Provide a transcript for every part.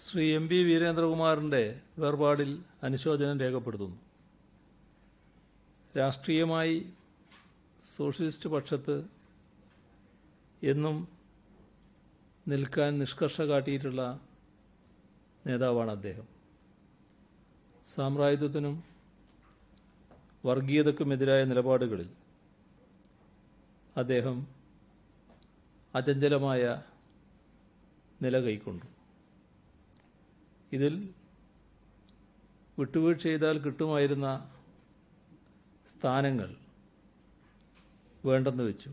Shri M P വീരേന്ദ്രകുമാറിൻ്റെ വേർപാടിൽ അനുശോചനം രേഖപ്പെടുത്തുന്നു. രാഷ്ട്രീയമായി സോഷ്യലിസ്റ്റ് പക്ഷത്ത് എന്നും നിൽക്കാൻ നിഷ്കർഷ കാട്ടിയിട്ടുള്ള നേതാവാണ് അദ്ദേഹം. സാമ്രാജ്യത്വത്തിനും വർഗീയതയ്ക്കുമെതിരായ നിലപാടുകളിൽ അദ്ദേഹം അചഞ്ചലമായ നില കൈക്കൊണ്ടു. ഇതിൽ വിട്ടുവീഴ്ച ചെയ്താൽ കിട്ടുമായിരുന്ന സ്ഥാനങ്ങൾ വേണ്ടെന്ന് വെച്ചു.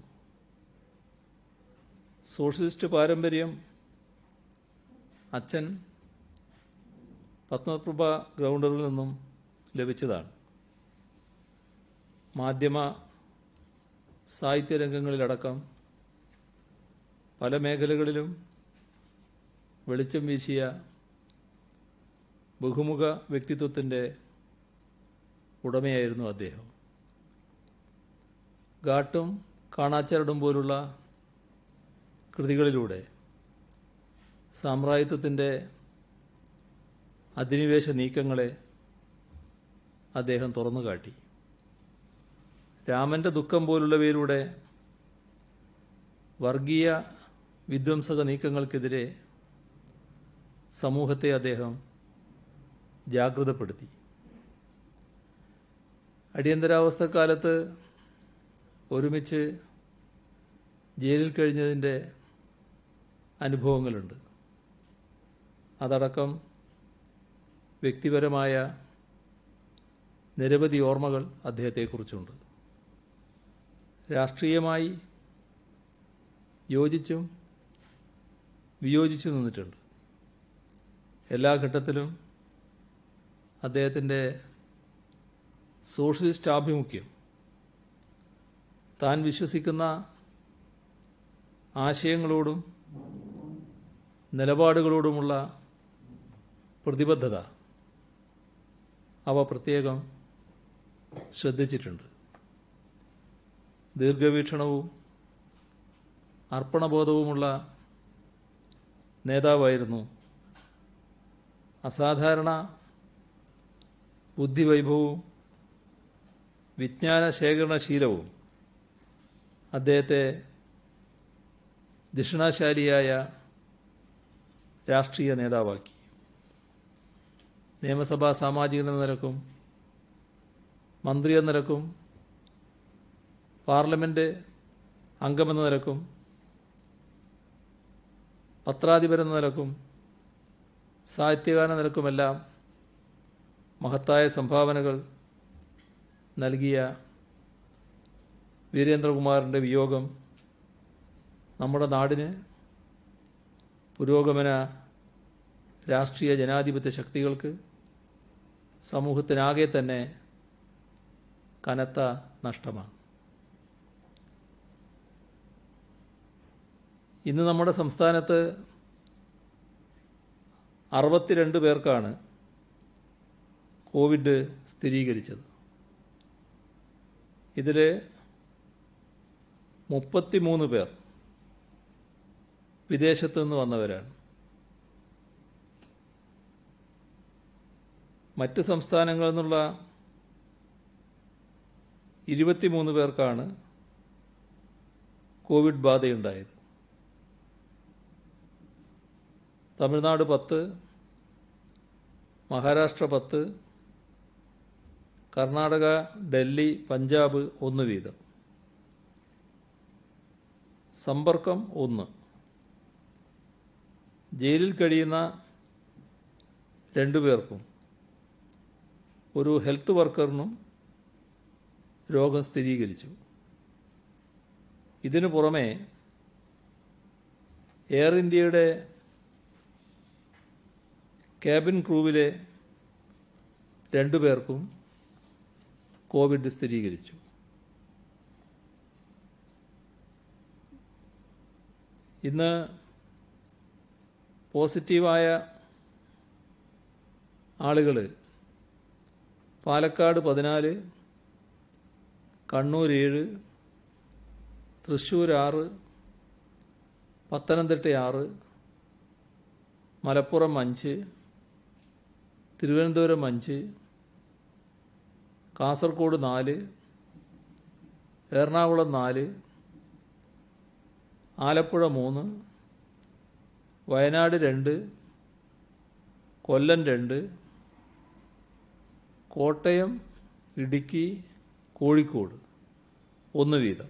സോഷ്യലിസ്റ്റ് പാരമ്പര്യം അച്ഛൻ പത്മപ്രഭ ഗ്രൗണ്ടറിൽ നിന്നും ലഭിച്ചതാണ്. മാധ്യമ സാഹിത്യരംഗങ്ങളിലടക്കം പല മേഖലകളിലും വെളിച്ചം വീശിയ ബഹുമുഖ വ്യക്തിത്വത്തിൻ്റെ ഉടമയായിരുന്നു അദ്ദേഹം. ഗാട്ടും കാണാച്ചരടും പോലുള്ള കൃതികളിലൂടെ സാമ്രാജ്യത്വത്തിൻ്റെ അധിനിവേശ നീക്കങ്ങളെ അദ്ദേഹം തുറന്നു കാട്ടി. രാമൻ്റെ ദുഃഖം പോലുള്ളവയിലൂടെ വർഗീയ വിധ്വംസക നീക്കങ്ങൾക്കെതിരെ സമൂഹത്തെ അദ്ദേഹം ജാഗ്രതപ്പെടുത്തി. അടിയന്തരാവസ്ഥക്കാലത്ത് ഒരുമിച്ച് ജയിലിൽ കഴിഞ്ഞതിൻ്റെ അനുഭവങ്ങളുണ്ട്. അതടക്കം വ്യക്തിപരമായ നിരവധി ഓർമ്മകൾ അദ്ദേഹത്തെക്കുറിച്ചുണ്ട്. രാഷ്ട്രീയമായി യോജിച്ചും വിയോജിച്ചു നിന്നിട്ടുണ്ട്. എല്ലാ ഘട്ടത്തിലും അദ്ദേഹത്തിൻ്റെ സോഷ്യലിസ്റ്റ് ആഭിമുഖ്യം താൻ വിശ്വസിക്കുന്ന ആശയങ്ങളോടും നിലപാടുകളോടുമുള്ള പ്രതിബദ്ധത അവ പ്രത്യേകം ശ്രദ്ധിച്ചിട്ടുണ്ട്. ദീർഘവീക്ഷണവും അർപ്പണബോധവുമുള്ള നേതാവായിരുന്നു. അസാധാരണ ബുദ്ധിവൈഭവവും വിജ്ഞാന ശേഖരണശീലവും അദ്ദേഹത്തെ ദിഷണാശാലിയായ രാഷ്ട്രീയ നേതാവാക്കി. നിയമസഭാ സാമാജികൻ എന്ന നിലക്കും മന്ത്രി എന്ന നിലക്കും പാർലമെൻറ്റ് അംഗമെന്ന നിലക്കും പത്രാധിപരെന്ന നിലക്കും സാഹിത്യകാരൻ എന്ന നിലക്കുമെല്ലാം മഹത്തായ സംഭാവനകൾ നൽകിയ വീരേന്ദ്രകുമാറിൻ്റെ വിയോഗം നമ്മുടെ നാടിന് പുരോഗമന രാഷ്ട്രീയ ജനാധിപത്യ ശക്തികൾക്ക് സമൂഹത്തിനാകെ തന്നെ കനത്ത നഷ്ടമാണ്. ഇന്ന് നമ്മുടെ സംസ്ഥാനത്ത് 62 പേർക്കാണ് കോവിഡ് സ്ഥിരീകരിച്ചത്. ഇതിൽ 33 പേർ വിദേശത്തു നിന്ന് വന്നവരാണ്. മറ്റ് സംസ്ഥാനങ്ങളിൽ നിന്നുള്ള 23 പേർക്കാണ് കോവിഡ് ബാധയുണ്ടായത്. തമിഴ്നാട് 10, മഹാരാഷ്ട്ര 10, കർണാടക, ഡൽഹി, പഞ്ചാബ് 1 വീതം. സമ്പർക്കം 1. ജയിലിൽ കഴിയുന്ന 2 പേർക്കും ഒരു ഹെൽത്ത് വർക്കറിനും രോഗം സ്ഥിരീകരിച്ചു. ഇതിനു പുറമെ എയർ ഇന്ത്യയുടെ ക്യാബിൻ ക്രൂവിലെ 2 പേർക്കും കോവിഡ് സ്ഥിരീകരിച്ചു. ഇന്ന് പോസിറ്റീവായ ആളുകൾ പാലക്കാട് 14, കണ്ണൂർ 7, തൃശ്ശൂർ 6, പത്തനംതിട്ട 6, മലപ്പുറം 5, തിരുവനന്തപുരം 5, കാസർഗോഡ് 4, എറണാകുളം 4, ആലപ്പുഴ 3, വയനാട് 2, കൊല്ലം 2, കോട്ടയം, ഇടുക്കി, കോഴിക്കോട് 1 വീതം.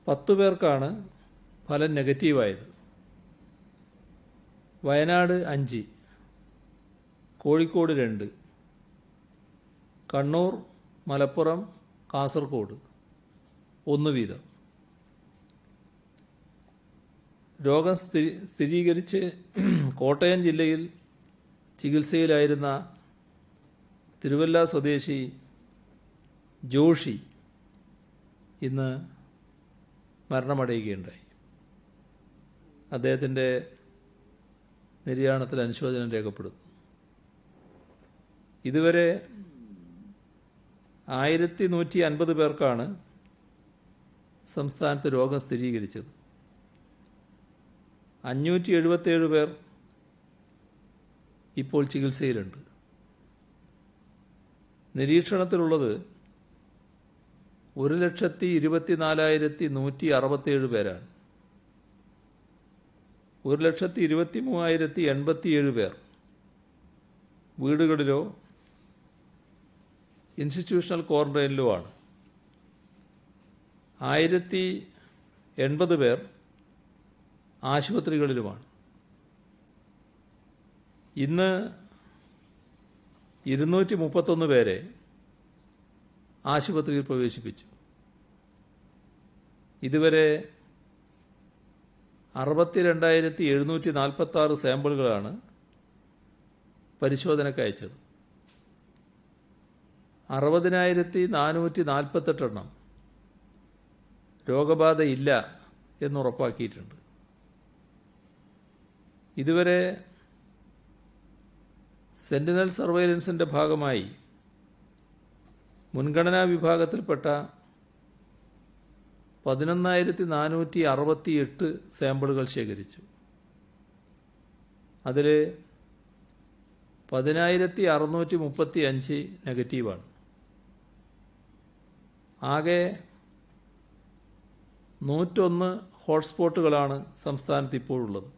10 പേർക്കാണ് ഫലം നെഗറ്റീവായത്. വയനാട് 5, കോഴിക്കോട് 2, കണ്ണൂർ, മലപ്പുറം, കാസർഗോഡ് 1 വീതം. രോഗം സ്ഥിരീകരിച്ച് കോട്ടയം ജില്ലയിൽ ചികിത്സയിലായിരുന്ന തിരുവല്ല സ്വദേശി ജോഷി ഇന്ന് മരണമടയുകയുണ്ടായി. അദ്ദേഹത്തിൻ്റെ നിര്യാണത്തിൽ അനുശോചനം രേഖപ്പെടുത്തുന്നു. ഇതുവരെ 1150 പേർക്കാണ് സംസ്ഥാനത്ത് രോഗം സ്ഥിരീകരിച്ചത്. 577 പേർ ഇപ്പോൾ ചികിത്സയിലുണ്ട്. നിരീക്ഷണത്തിലുള്ളത് 1,24,167 പേരാണ്. 1,23,087 പേർ വീടുകളിലോ ഇൻസ്റ്റിറ്റ്യൂഷണൽ ക്വാറന്റൈനിലോ ആണ്. 1080 പേർ ആശുപത്രികളിലുമാണ്. ഇന്ന് 231 പേരെ ആശുപത്രിയിൽ പ്രവേശിപ്പിച്ചു. ഇതുവരെ 62,746 സാമ്പിളുകളാണ് പരിശോധനയ്ക്ക് അയച്ചത്. 60,448 എണ്ണം രോഗബാധയില്ല എന്നുറപ്പാക്കിയിട്ടുണ്ട്. ഇതുവരെ സെന്റിനൽ സർവൈലൻസിൻ്റെ ഭാഗമായി മുൻഗണനാ വിഭാഗത്തിൽപ്പെട്ട 11,468 സാമ്പിളുകൾ ശേഖരിച്ചു. അതിൽ 10,635 നെഗറ്റീവാണ്. ആകെ 101 ഹോട്ട്സ്പോട്ടുകളാണ് സംസ്ഥാനത്ത് ഇപ്പോഴുള്ളത്.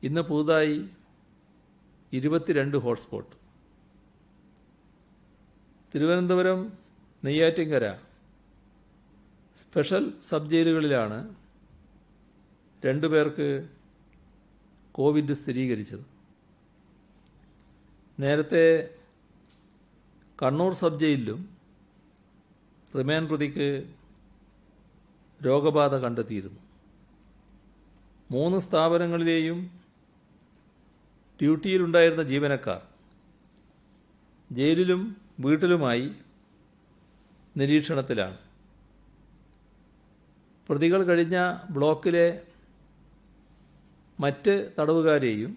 ഇന്ന് പുതുതായി 22 hotspot. Thiruvananthapuram, Neyyattinkara special sub ജയിലുകളിലാണ് 2 പേർക്ക് കോവിഡ് സ്ഥിരീകരിച്ചത്. നേരത്തെ കണ്ണൂർ സബ് ജയിലിലും റിമാൻഡ് പ്രതിക്ക് രോഗബാധ കണ്ടെത്തിയിരുന്നു. 3 സ്ഥാപനങ്ങളിലെയും ഡ്യൂട്ടിയിലുണ്ടായിരുന്ന ജീവനക്കാർ ജയിലിലും വീട്ടിലുമായി നിരീക്ഷണത്തിലാണ്. പ്രതികൾ കഴിഞ്ഞ ബ്ലോക്കിലെ മറ്റ് തടവുകാരെയും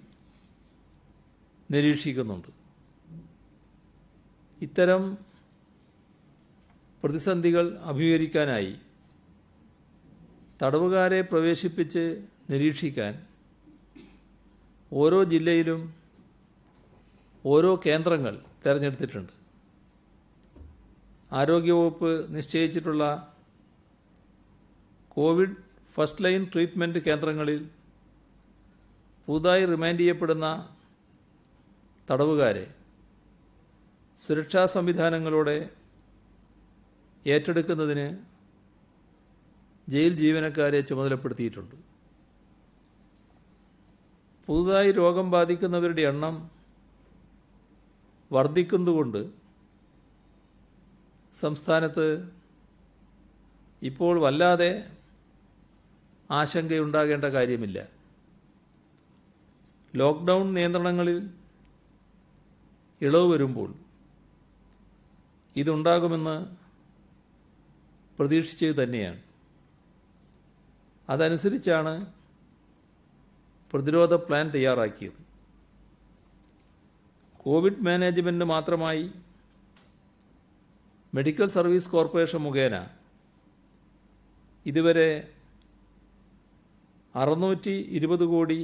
നിരീക്ഷിക്കുന്നുണ്ട്. ഇത്തരം പ്രതിസന്ധികൾ അഭിമുഖീകരിക്കാനായി തടവുകാരെ പ്രവേശിപ്പിച്ച് നിരീക്ഷിക്കാൻ ഓരോ ജില്ലയിലും ഓരോ കേന്ദ്രങ്ങൾ തിരഞ്ഞെടുത്തിട്ടുണ്ട്. ആരോഗ്യവകുപ്പ് നിശ്ചയിച്ചിട്ടുള്ള കോവിഡ് ഫസ്റ്റ് ലൈൻ ട്രീറ്റ്മെൻറ്റ് കേന്ദ്രങ്ങളിൽ പുതുതായി റിമാൻഡ് ചെയ്യപ്പെടുന്ന തടവുകാരെ സുരക്ഷാ സംവിധാനങ്ങളോടെ ഏറ്റെടുക്കുന്നതിന് ജയിൽ ജീവനക്കാരെ ചുമതലപ്പെടുത്തിയിട്ടുണ്ട്. പുതുതായി രോഗം ബാധിക്കുന്നവരുടെ എണ്ണം വർദ്ധിക്കുന്നതുകൊണ്ട് സംസ്ഥാനത്ത് ഇപ്പോൾ വല്ലാതെ ആശങ്കയുണ്ടാകേണ്ട കാര്യമില്ല. ലോക്ക്ഡൗൺ നിയന്ത്രണങ്ങളിൽ ഇളവ് വരുമ്പോൾ ഇതുണ്ടാകുമെന്ന് പ്രതീക്ഷിച്ചത് തന്നെയാണ്. അതനുസരിച്ചാണ് പ്രതിരോധ പ്ലാൻ തയ്യാറാക്കിയത്. കോവിഡ് മാനേജ്മെൻറ്റിന് മാത്രമായി മെഡിക്കൽ സർവീസ് കോർപ്പറേഷൻ മുഖേന ഇതുവരെ 620 കോടി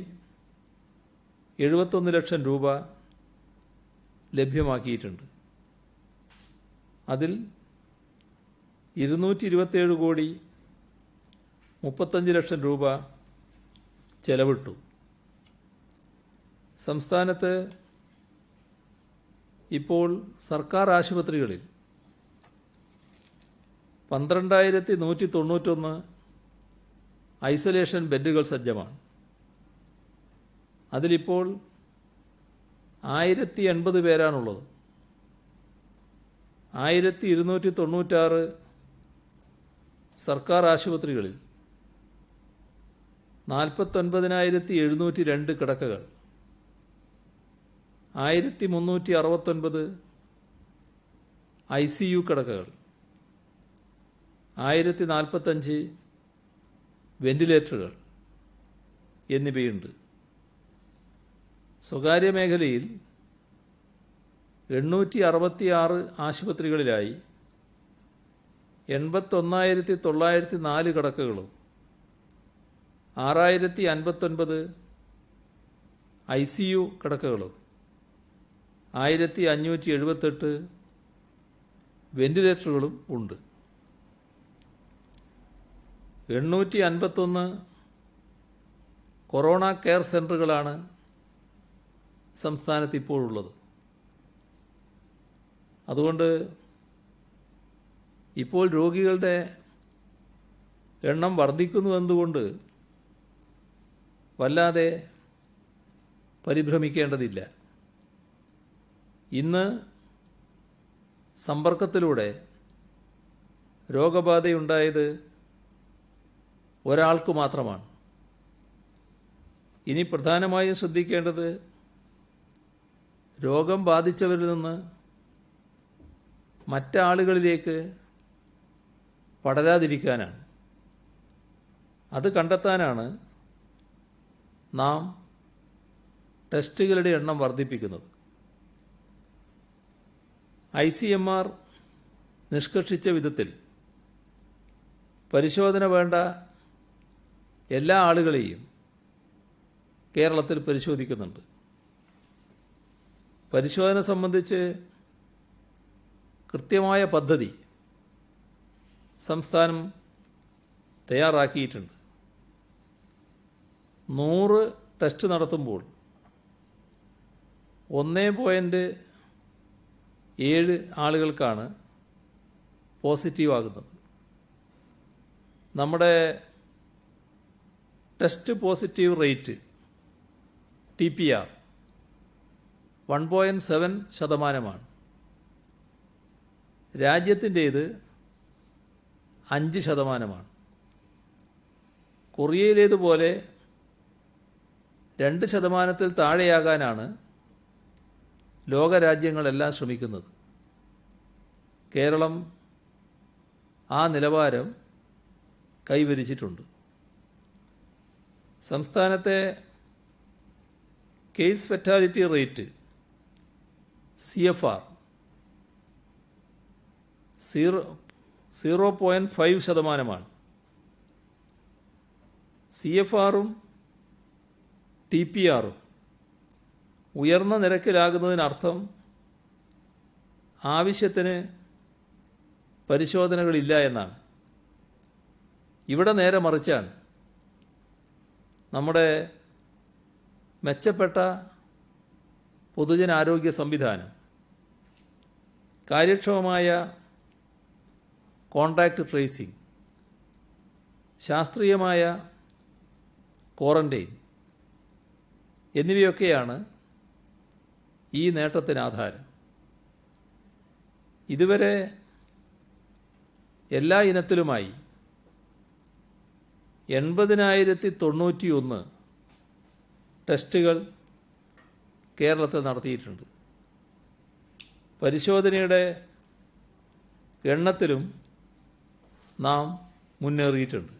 71 ലക്ഷം രൂപ ലഭ്യമാക്കിയിട്ടുണ്ട്. അതിൽ 227 കോടി 35 ലക്ഷം രൂപ ചെലവിട്ടു. സംസ്ഥാനത്ത് ഇപ്പോൾ സർക്കാർ ആശുപത്രികളിൽ 12,191 ഐസൊലേഷൻ ബെഡുകൾ സജ്ജമാണ്. അതിലിപ്പോൾ 1,080 പേരാണുള്ളത്. 1,296 സർക്കാർ ആശുപത്രികളിൽ 49,702 കിടക്കകൾ, 1,369 ICU കിടക്കകൾ, 1,045 വെന്റിലേറ്ററുകൾ എന്നിവയുണ്ട്. സ്വകാര്യ മേഖലയിൽ 866 ആശുപത്രികളിലായി 81,904 കിടക്കകളും 6,059 ICU കിടക്കകളും 1,578 വെന്റിലേറ്ററുകളും ഉണ്ട്. 851 കൊറോണ കെയർ സെൻ്ററുകളാണ് സംസ്ഥാനത്ത് ഇപ്പോഴുള്ളത്. അതുകൊണ്ട് ഇപ്പോൾ രോഗികളുടെ എണ്ണം വർദ്ധിക്കുന്നുവെന്നുകൊണ്ട് വല്ലാതെ പരിഭ്രമിക്കേണ്ടതില്ല. ഇന്ന് സമ്പർക്കത്തിലൂടെ രോഗബാധയുണ്ടായത് ഒരാൾക്ക് മാത്രമാണ്. ഇനി പ്രധാനമായും ശ്രദ്ധിക്കേണ്ടത് രോഗം ബാധിച്ചവരിൽ നിന്ന് മറ്റാളുകളിലേക്ക് പടരാതിരിക്കാനാണ്. അത് കണ്ടെത്താനാണ് നാം ടെസ്റ്റുകളുടെ എണ്ണം വർദ്ധിപ്പിക്കുന്നത്. ICMR നിഷ്കർഷിച്ച വിധത്തിൽ പരിശോധന വേണ്ട എല്ലാ ആളുകളെയും കേരളത്തിൽ പരിശോധിക്കുന്നുണ്ട്. പരിശോധന സംബന്ധിച്ച് കൃത്യമായ പദ്ധതി സംസ്ഥാനം തയ്യാറാക്കിയിട്ടുണ്ട്. 100 ടെസ്റ്റ് നടത്തുമ്പോൾ 1.7 ആളുകൾക്കാണ് പോസിറ്റീവ് ആകുന്നത്. നമ്മുടെ ടെസ്റ്റ് പോസിറ്റീവ് റേറ്റ് TPR 1.7%. രാജ്യത്തിൻ്റേത് 5%. കൊറിയയിലേതുപോലെ 2%-ൽ താഴെയാകാനാണ് ലോകരാജ്യങ്ങളെല്ലാം ശ്രമിക്കുന്നത്. കേരളം ആ നിലവാരം കൈവരിച്ചിട്ടുണ്ട്. സംസ്ഥാനത്തെ കേസ് ഫെറ്റാലിറ്റി റേറ്റ് CFR 0.5%. CFR-ഉം TPR-ഉം ഉയർന്ന നിരക്കിലാകുന്നതിനർത്ഥം ആവശ്യത്തിന് പരിശോധനകളില്ല എന്നാണ്. ഇവിടെ നേരെ മറിച്ചാണ്. നമ്മുടെ മെച്ചപ്പെട്ട പൊതുജനാരോഗ്യ സംവിധാനം, കാര്യക്ഷമമായ കോൺടാക്റ്റ് ട്രേസിംഗ്, ശാസ്ത്രീയമായ ക്വാറന്റൈൻ എന്നിവയൊക്കെയാണ് ഈ നേട്ടത്തിന് ആധാരം. ഇതുവരെ എല്ലാ ഇനത്തിലുമായി 80,091 ടെസ്റ്റുകൾ കേരളത്തിൽ നടത്തിയിട്ടുണ്ട്. പരിശോധനയുടെ എണ്ണത്തിലും നാം മുന്നേറിയിട്ടുണ്ട്.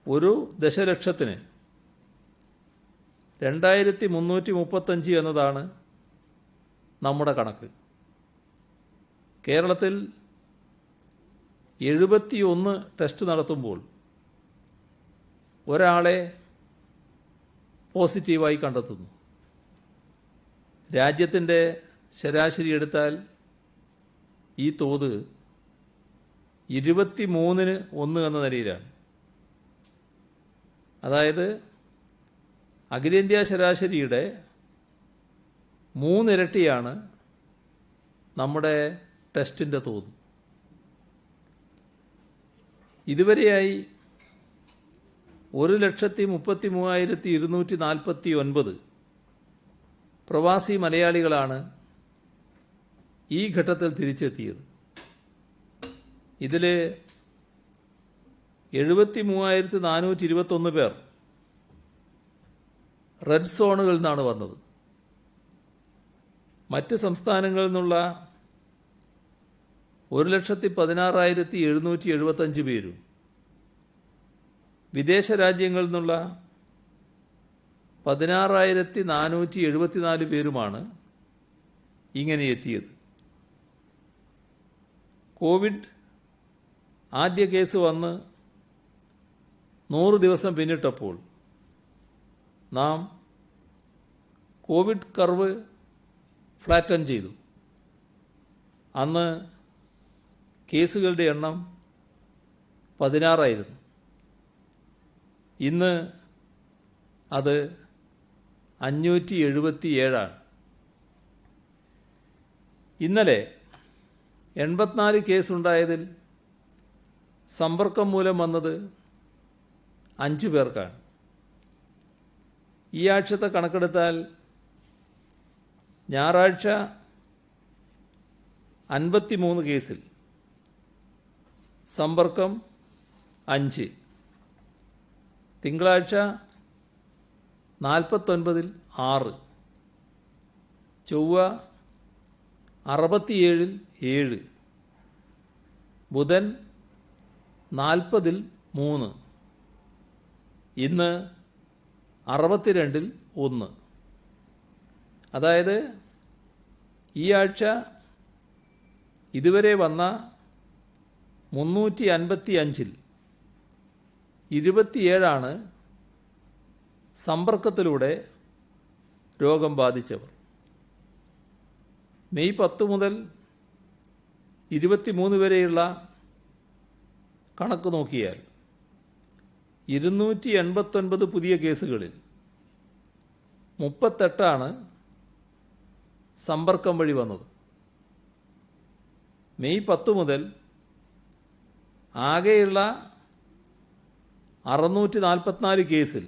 ഒരു ദശലക്ഷത്തിന് 2,335 എന്നതാണ് നമ്മുടെ കണക്ക്. കേരളത്തിൽ 71 ടെസ്റ്റ് നടത്തുമ്പോൾ ഒരാളെ പോസിറ്റീവായി കണ്ടെത്തുന്നു. രാജ്യത്തിൻ്റെ ശരാശരി എടുത്താൽ ഈ തോത് 23-1 എന്ന നിലയിലാണ്. അതായത് അഖിലേന്ത്യാ ശരാശരിയുടെ 3 ഇരട്ടിയാണ് നമ്മുടെ ടെസ്റ്റിൻ്റെ തോത്. ഇതുവരെയായി 1,33,249 പ്രവാസി മലയാളികളാണ് ഈ ഘട്ടത്തിൽ തിരിച്ചെത്തിയത്. ഇതിൽ 73,421 പേർ റെഡ് സോണുകളിൽ നിന്നാണ് വന്നത്. മറ്റ് സംസ്ഥാനങ്ങളിൽ നിന്നുള്ള 1,16,775 പേരും വിദേശ രാജ്യങ്ങളിൽ നിന്നുള്ള 16,474 പേരുമാണ് ഇങ്ങനെ എത്തിയത്. കോവിഡ് ആദ്യ കേസ് വന്ന് 100 ദിവസം പിന്നിട്ടപ്പോൾ നാം കോവിഡ് കർവ് ഫ്ലാറ്റൻ ചെയ്തു. അന്ന് കേസുകളുടെ എണ്ണം 16 ഇന്ന് അത് 577. ഇന്നലെ 84 കേസുണ്ടായതിൽ സമ്പർക്കം മൂലം വന്നത് 5 പേർക്കാണ്. ഈ ആഴ്ചത്തെ കണക്കെടുത്താൽ ഞായറാഴ്ച 53 കേസിൽ സമ്പർക്കം 5, തിങ്കളാഴ്ച 49-ൽ 6, ചൊവ്വ 67-ൽ 7, ബുധൻ 40-ൽ 3, ഇന്ന് 62-ൽ 1. അതായത് ഈ ആഴ്ച ഇതുവരെ വന്ന 355-ൽ 27 സമ്പർക്കത്തിലൂടെ രോഗം ബാധിച്ചവർ. മെയ് 10 മുതൽ 23 വരെയുള്ള കണക്ക് നോക്കിയാൽ 289 പുതിയ കേസുകളിൽ 38 സമ്പർക്കം വഴി വന്നത്. മെയ് 10 മുതൽ ആകെയുള്ള 644 കേസിൽ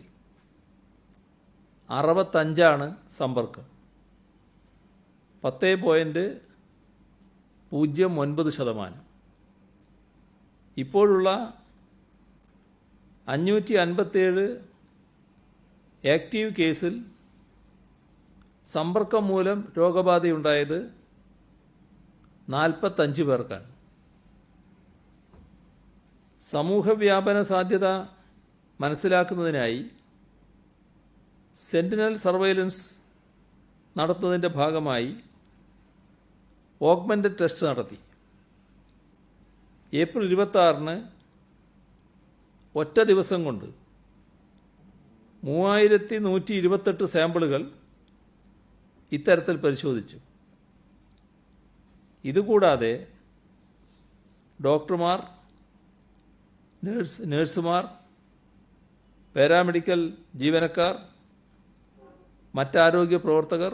65 സമ്പർക്കം, 10.09%. ഇപ്പോഴുള്ള 557 ആക്റ്റീവ് കേസിൽ സമ്പർക്കം മൂലം രോഗബാധയുണ്ടായത് 45 പേർക്കാണ്. സമൂഹവ്യാപന സാധ്യത മനസ്സിലാക്കുന്നതിനായി സെന്റിനൽ സർവൈലൻസ് നടത്തുന്നതിൻ്റെ ഭാഗമായി ഓഗ്മെന്റഡ് ടെസ്റ്റ് നടത്തി. ഏപ്രിൽ 26-ന് ഒറ്റ ദിവസം കൊണ്ട് 3128 സാമ്പിളുകൾ ഇത്തരത്തിൽ പരിശോധിച്ചു. ഇതുകൂടാതെ ഡോക്ടർമാർ, നഴ്സുമാർ, പാരാമെഡിക്കൽ ജീവനക്കാർ, മറ്റാരോഗ്യ പ്രവർത്തകർ,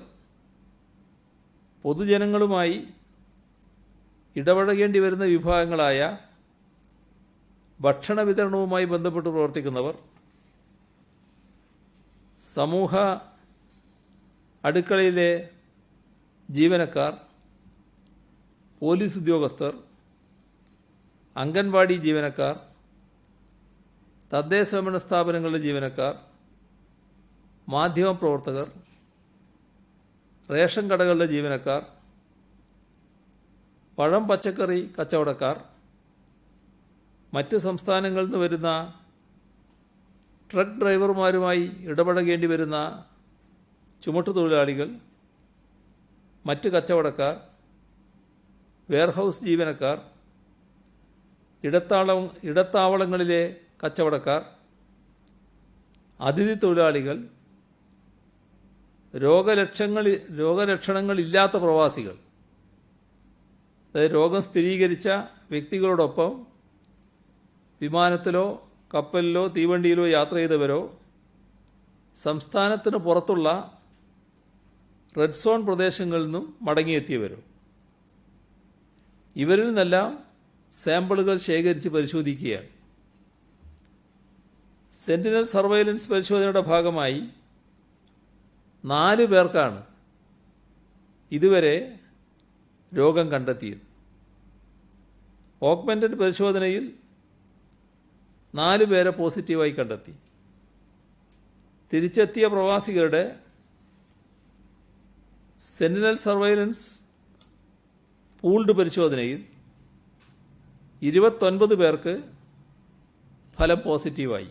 പൊതുജനങ്ങളുമായി ഇടപഴകേണ്ടി വരുന്ന വിഭാഗങ്ങളായ ഭക്ഷണ വിതരണവുമായി ബന്ധപ്പെട്ട് പ്രവർത്തിക്കുന്നവർ, സമൂഹ അടുക്കളയിലെ ജീവനക്കാർ, പോലീസ് ഉദ്യോഗസ്ഥർ, അംഗൻവാടി ജീവനക്കാർ, തദ്ദേശഭരണ സ്ഥാപനങ്ങളിലെ ജീവനക്കാർ, മാധ്യമപ്രവർത്തകർ, റേഷൻ കടകളിലെ ജീവനക്കാർ, പഴം പച്ചക്കറി കച്ചവടക്കാർ, മറ്റ് സംസ്ഥാനങ്ങളിൽ നിന്ന് വരുന്ന ട്രക്ക് ഡ്രൈവർമാരുമായി ഇടപഴകേണ്ടി വരുന്ന ചുമട്ടുതൊഴിലാളികൾ, മറ്റ് കച്ചവടക്കാർ, വെയർഹൗസ് ജീവനക്കാർ, ഇടത്താവളങ്ങളിലെ കച്ചവടക്കാർ, അതിഥി തൊഴിലാളികൾ, രോഗലക്ഷണങ്ങളില്ലാത്ത പ്രവാസികൾ, അതായത് രോഗം സ്ഥിരീകരിച്ച വ്യക്തികളോടൊപ്പം വിമാനത്തിലോ കപ്പലിലോ തീവണ്ടിയിലോ യാത്ര ചെയ്തവരോ സംസ്ഥാനത്തിന് പുറത്തുള്ള റെഡ് സോൺ പ്രദേശങ്ങളിൽ നിന്നും മടങ്ങിയെത്തിയവരോ, ഇവരിൽ നിന്നെല്ലാം സാമ്പിളുകൾ ശേഖരിച്ച് പരിശോധിക്കുകയാണ്. സെന്റിനൽ സർവൈലൻസ് പരിശോധനയുടെ ഭാഗമായി 4 പേർക്കാണ് ഇതുവരെ രോഗം കണ്ടെത്തിയത്. ഓഗ്മെന്റഡ് പരിശോധനയിൽ 4 പേരെ പോസിറ്റീവായി കണ്ടെത്തി. തിരിച്ചെത്തിയ പ്രവാസികളുടെ സെന്റിനൽ സർവൈലൻസ് പൂൾഡ് പരിശോധനയിൽ 29 പേർക്ക് ഫലം പോസിറ്റീവായി.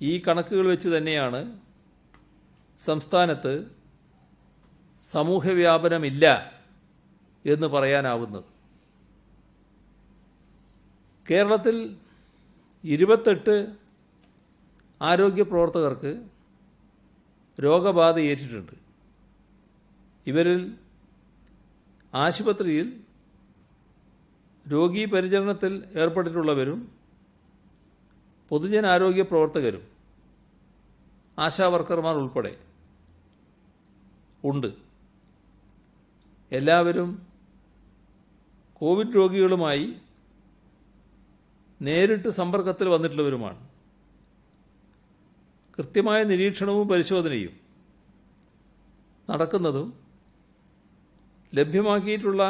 ഈ കണക്കുകൾ വെച്ച് തന്നെയാണ് സംസ്ഥാനത്ത് സമൂഹവ്യാപനമില്ല എന്ന് പറയാനാവുന്നത്. കേരളത്തിൽ 28 ആരോഗ്യ പ്രവർത്തകർക്ക് രോഗബാധ ഏറ്റിട്ടുണ്ട്. ഇവരിൽ ആശുപത്രിയിൽ രോഗീ പരിചരണത്തിൽ ഏർപ്പെട്ടിട്ടുള്ളവരും പൊതുജനാരോഗ്യ പ്രവർത്തകരും ആശാവർക്കർമാർ ഉൾപ്പെടെ ഉണ്ട്. എല്ലാവരും കോവിഡ് രോഗികളുമായി നേരിട്ട് സമ്പർക്കത്തിൽ വന്നിട്ടുള്ളവരുമാണ്. കൃത്യമായ നിരീക്ഷണവും പരിശോധനയും നടക്കുന്നതും ലഭ്യമാക്കിയിട്ടുള്ള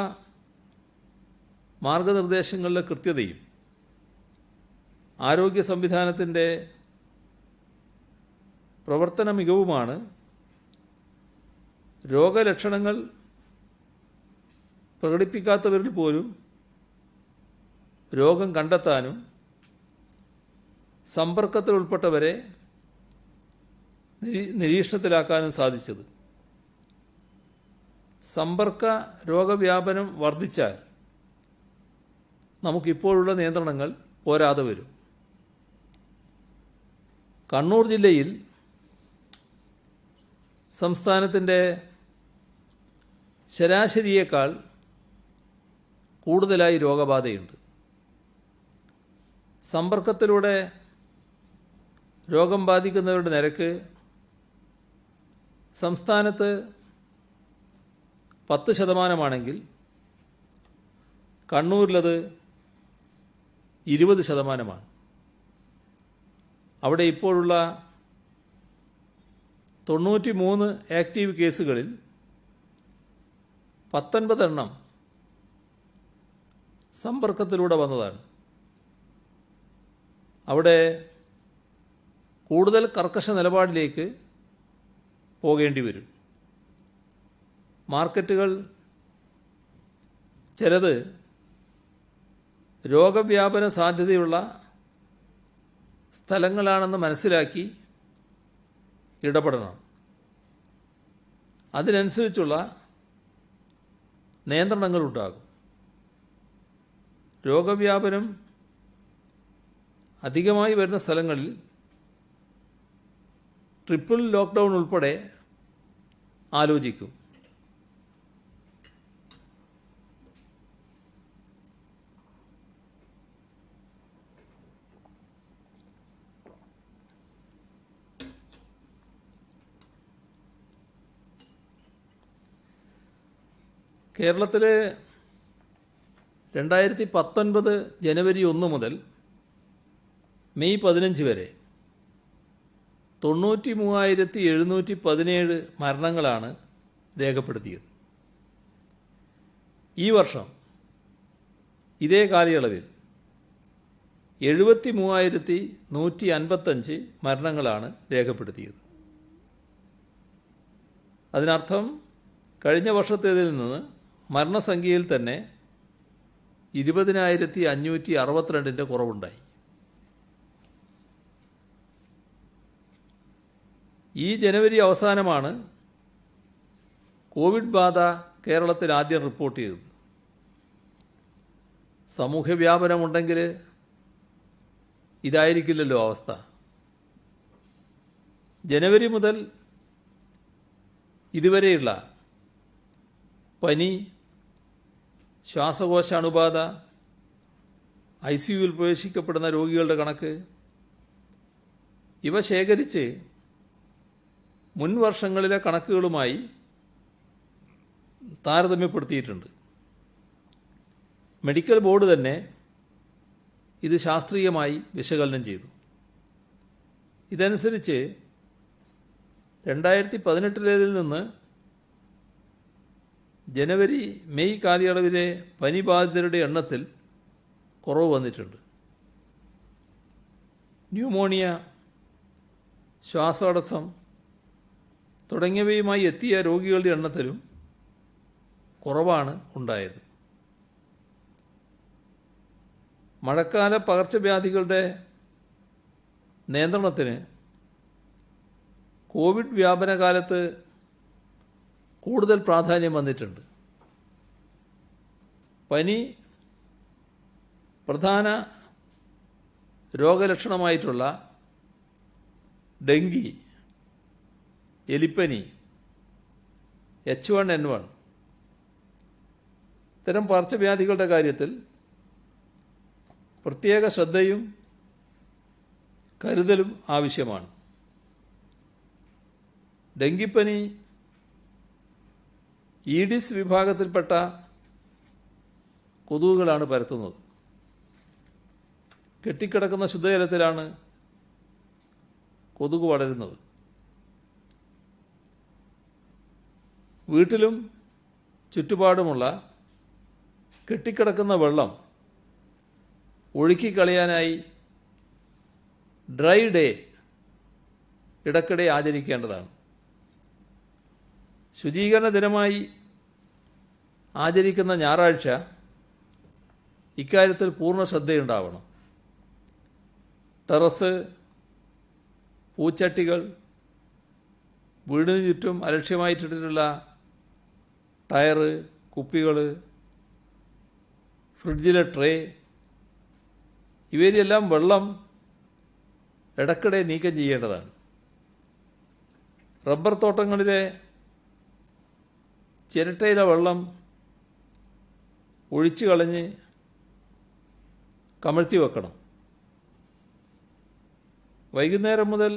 മാർഗനിർദ്ദേശങ്ങളുടെ കൃത്യതയും ആരോഗ്യ സംവിധാനത്തിൻ്റെ പ്രവർത്തന മികവുമാണ് രോഗലക്ഷണങ്ങൾ പ്രകടിപ്പിക്കാത്തവരിൽ പോലും രോഗം കണ്ടെത്താനും സമ്പർക്കത്തിൽ ഉൾപ്പെട്ടവരെ നിരീക്ഷണത്തിലാക്കാനും സാധിച്ചത്. സമ്പർക്ക രോഗവ്യാപനം വർദ്ധിച്ചാൽ നമുക്കിപ്പോഴുള്ള നിയന്ത്രണങ്ങൾ പോരാതെ വരും. കണ്ണൂർ ജില്ലയിൽ സംസ്ഥാനത്തിൻ്റെ ശരാശരിയേക്കാൾ കൂടുതലായി രോഗബാധയുണ്ട്. സമ്പർക്കത്തിലൂടെ രോഗം ബാധിക്കുന്നവരുടെ നിരക്ക് സംസ്ഥാനത്ത് 10% കണ്ണൂരിലത് 20%. അവിടെ ഇപ്പോഴുള്ള 93 ആക്റ്റീവ് കേസുകളിൽ 19 എണ്ണം സമ്പർക്കത്തിലൂടെ വന്നതാണ്. അവിടെ കൂടുതൽ കർക്കശ നിലപാടിലേക്ക് പോകേണ്ടി വരും. മാർക്കറ്റുകൾ ചിലത് രോഗവ്യാപന സാധ്യതയുള്ള സ്ഥലങ്ങളാണെന്ന് മനസ്സിലാക്കി ഇടപെടണം. അതിനനുസരിച്ചുള്ള നിയന്ത്രണങ്ങളുണ്ടാകും. രോഗവ്യാപനം അധികമായി വരുന്ന സ്ഥലങ്ങളിൽ ട്രിപ്പിൾ ലോക്ക്ഡൗൺ ഉൾപ്പെടെ ആലോചിക്കും. കേരളത്തിൽ 2019 ജനുവരി 1 മുതൽ മെയ് 15 വരെ 93,717 മരണങ്ങളാണ് രേഖപ്പെടുത്തിയത്. ഈ വർഷം ഇതേ കാലയളവിൽ 73,155 മരണങ്ങളാണ് രേഖപ്പെടുത്തിയത്. അതിനർത്ഥം കഴിഞ്ഞ വർഷത്തേതിൽ നിന്ന് മരണസംഖ്യയിൽ തന്നെ 20,562 കുറവുണ്ടായി. ഈ ജനുവരി അവസാനമാണ് കോവിഡ് ബാധ കേരളത്തിൽ ആദ്യം റിപ്പോർട്ട് ചെയ്തത്. സമൂഹവ്യാപനമുണ്ടെങ്കിൽ ഇതായിരിക്കില്ലല്ലോ അവസ്ഥ. ജനുവരി മുതൽ ഇതുവരെയുള്ള പനി, ശ്വാസകോശ അണുബാധ, ICUവിൽ പ്രവേശിക്കപ്പെടുന്ന രോഗികളുടെ കണക്ക് ഇവ ശേഖരിച്ച് മുൻ വർഷങ്ങളിലെ കണക്കുകളുമായി താരതമ്യപ്പെടുത്തിയിട്ടുണ്ട്. മെഡിക്കൽ ബോർഡ് തന്നെ ഇത് ശാസ്ത്രീയമായി വിശകലനം ചെയ്തു. ഇതനുസരിച്ച് 2018 നിന്ന് ജനുവരി മെയ് കാലയളവിലെ പനി ബാധിതരുടെ എണ്ണത്തിൽ കുറവ് വന്നിട്ടുണ്ട്. ന്യൂമോണിയ, ശ്വാസതടസ്സം തുടങ്ങിയവയുമായി എത്തിയ രോഗികളുടെ എണ്ണത്തിലും കുറവാണ് ഉണ്ടായത്. മഴക്കാല പകർച്ചവ്യാധികളുടെ നിയന്ത്രണത്തിന് കോവിഡ് വ്യാപനകാലത്ത് കൂടുതൽ പ്രാധാന്യം വന്നിട്ടുണ്ട്. പനി പ്രധാന രോഗലക്ഷണമായിട്ടുള്ള ഡെങ്കി, എലിപ്പനി, H1N1 ഇത്തരം പകർച്ചവ്യാധികളുടെ കാര്യത്തിൽ പ്രത്യേക ശ്രദ്ധയും കരുതലും ആവശ്യമാണ്. ഡെങ്കിപ്പനി ഈഡിസ് വിഭാഗത്തിൽപ്പെട്ട കൊതുകുകളാണ് പരത്തുന്നത്. കെട്ടിക്കിടക്കുന്ന ശുദ്ധജലത്തിലാണ് കൊതുക് വളരുന്നത്. വീട്ടിലും ചുറ്റുപാടുമുള്ള കെട്ടിക്കിടക്കുന്ന വെള്ളം ഒഴുക്കിക്കളയാനായി ഡ്രൈ ഡേ ഇടയ്ക്കിടെ ആചരിക്കേണ്ടതാണ്. ശുചീകരണ ദിനമായി ആചരിക്കുന്ന ഞായറാഴ്ച ഇക്കാര്യത്തിൽ പൂർണ്ണ ശ്രദ്ധയുണ്ടാവണം. ടെറസ്, പൂച്ചട്ടികൾ, വീടിന് ചുറ്റും അലക്ഷ്യമായിട്ടിട്ടുള്ള ടയറ്, കുപ്പികൾ, ഫ്രിഡ്ജിലെ ട്രേ ഇവയിലെല്ലാം വെള്ളം ഇടയ്ക്കിടെ നീക്കം ചെയ്യേണ്ടതാണ്. റബ്ബർ തോട്ടങ്ങളിലെ ചിരട്ടയിലെ വെള്ളം ഒഴിച്ചു കളഞ്ഞ് കമഴ്ത്തി വെക്കണം. വൈകുന്നേരം മുതൽ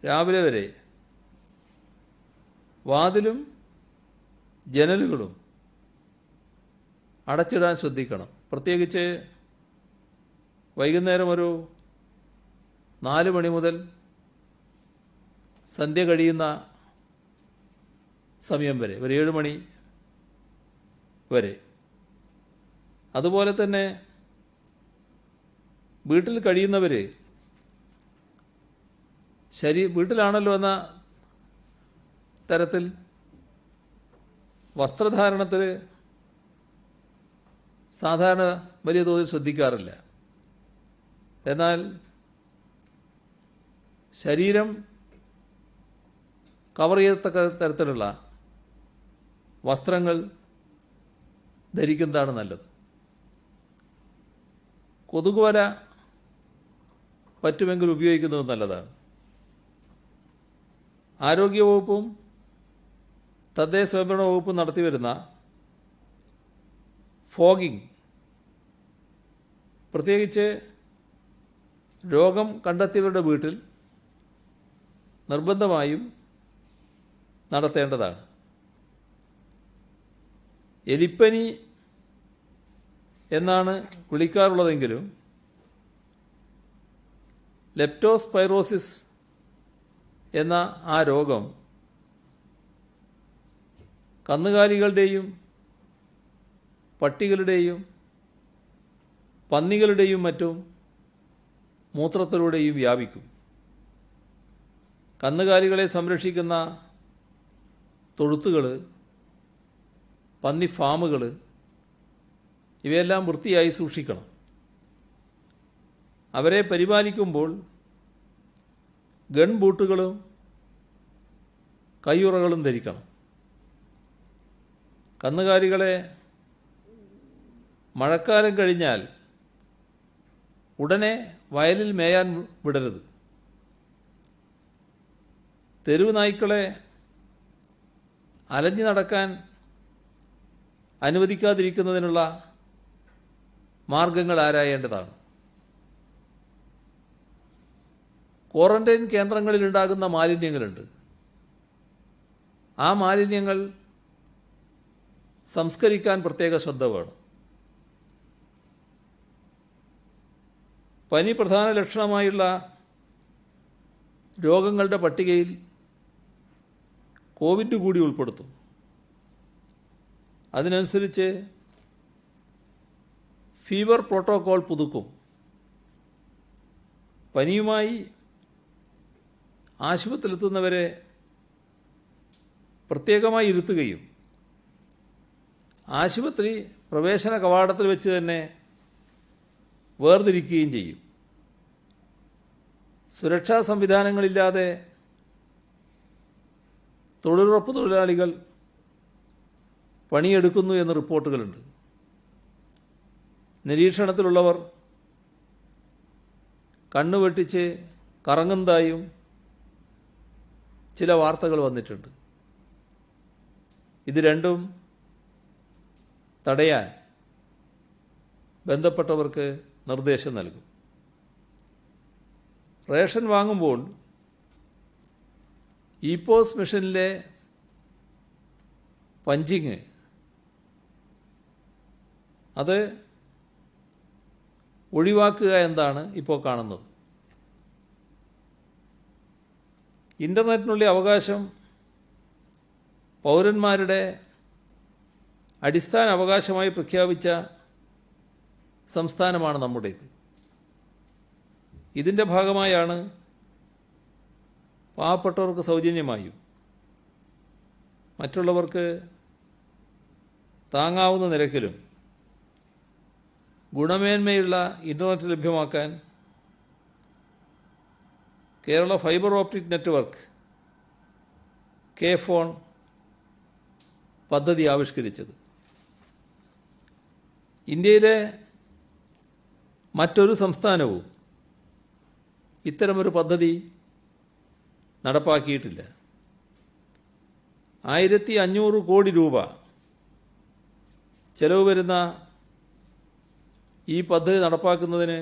രാവിലെ വരെ വാതിലും ജനലുകളും അടച്ചിടാൻ ശ്രദ്ധിക്കണം. പ്രത്യേകിച്ച് വൈകുന്നേരം ഒരു 4 മണി മുതൽ സന്ധ്യ കഴിയുന്ന സമയം വരെ, ഒരു 7 മണി വരെ. അതുപോലെ തന്നെ വീട്ടിൽ കഴിയുന്നവർ വീട്ടിലാണല്ലോ എന്ന തരത്തിൽ വസ്ത്രധാരണത്തിൽ സാധാരണ വലിയ തോതിൽ ശ്രദ്ധിക്കാറില്ല. എന്നാൽ ശരീരം കവർ ചെയ്യത്തക്ക തരത്തിലുള്ള വസ്ത്രങ്ങൾ ധരിക്കുന്നതാണ് നല്ലത്. കൊതുകുവല പറ്റുമെങ്കിൽ ഉപയോഗിക്കുന്നത് നല്ലതാണ്. ആരോഗ്യവകുപ്പും തദ്ദേശ സ്വയംഭരണ വകുപ്പും നടത്തിവരുന്ന ഫോഗിംഗ്, പ്രത്യേകിച്ച് രോഗം കണ്ടെത്തിയവരുടെ വീട്ടിൽ നിർബന്ധമായും നടത്തേണ്ടതാണ്. എലിപ്പനി എന്നാണ് വിളിക്കാറുള്ളതെങ്കിലും ലെപ്റ്റോസ്പൈറോസിസ് എന്ന ആ രോഗം കന്നുകാലികളുടെയും പട്ടികളുടെയും പന്നികളുടെയും മറ്റും മൂത്രത്തിലൂടെയും വ്യാപിക്കും. കന്നുകാലികളെ സംരക്ഷിക്കുന്ന തൊഴുത്തുകൾ, പന്നി ഫാമുകൾ ഇവയെല്ലാം വൃത്തിയായി സൂക്ഷിക്കണം. അവരെ പരിപാലിക്കുമ്പോൾ ഗൺ ബൂട്ടുകളും കയ്യുറകളും ധരിക്കണം. കന്നുകാലികളെ മഴക്കാലം കഴിഞ്ഞാൽ ഉടനെ വയലിൽ മേയാൻ വിടരുത്. തെരുവ് നായ്ക്കളെ അലഞ്ഞു നടക്കാൻ അനുവദിക്കാതിരിക്കുന്നതിനുള്ള മാർഗങ്ങൾ ആരായേണ്ടതാണ്. ക്വാറന്റൈൻ കേന്ദ്രങ്ങളിലുണ്ടാകുന്ന മാലിന്യങ്ങളുണ്ട്. ആ മാലിന്യങ്ങൾ സംസ്കരിക്കാൻ പ്രത്യേക ശ്രദ്ധ വേണം. പനി പ്രധാന ലക്ഷണമായുള്ള രോഗങ്ങളുടെ പട്ടികയിൽ കോവിഡ് കൂടി ഉൾപ്പെടുത്തും. അതിനനുസരിച്ച് ഫീവർ പ്രോട്ടോകോൾ പുതുക്കും. പനിയുമായി ആശുപത്രിയിലെത്തുന്നവരെ പ്രത്യേകമായി ഇരുത്തുകയും ആശുപത്രി പ്രവേശന കവാടത്തിൽ വെച്ച് തന്നെ വേർതിരിക്കുകയും ചെയ്യും. സുരക്ഷാ സംവിധാനങ്ങളില്ലാതെ തൊഴിലുറപ്പ് തൊഴിലാളികൾ പണിയെടുക്കുന്നു എന്ന് റിപ്പോർട്ടുകളുണ്ട്. നിരീക്ഷണത്തിലുള്ളവർ കണ്ണുവെട്ടിച്ച് കറങ്ങുന്നതായും ചില വാർത്തകൾ വന്നിട്ടുണ്ട്. ഇത് രണ്ടും തടയാൻ ബന്ധപ്പെട്ടവർക്ക് നിർദ്ദേശം നൽകും. റേഷൻ വാങ്ങുമ്പോൾ ഇപോസ് മെഷീനിലെ പഞ്ചിങ് അത് ഒഴിവാക്കുക എന്നതാണ് ഇപ്പോൾ കാണുന്നത്. ഇൻ്റർനെറ്റിനുള്ള അവകാശം പൗരന്മാരുടെ അടിസ്ഥാന അവകാശമായി പ്രഖ്യാപിച്ച സംസ്ഥാനമാണ് നമ്മുടേത്. ഇതിൻ്റെ ഭാഗമായാണ് പാവപ്പെട്ടവർക്ക് സൗജന്യമായും മറ്റുള്ളവർക്ക് താങ്ങാവുന്ന നിരക്കിലും ഗുണമേന്മയുള്ള ഇൻ്റർനെറ്റ് ലഭ്യമാക്കാൻ Kerala fibre optic network K-FON പദ്ധതി ആവിഷ്കരിച്ചത്. ഇന്ത്യയിലെ മറ്റൊരു സംസ്ഥാനവും ഇത്തരമൊരു പദ്ധതി നടപ്പാക്കിയിട്ടില്ല. 1500 കോടി രൂപ ചെലവ് വരുന്ന ഈ പദ്ധതി നടപ്പാക്കുന്നതിന്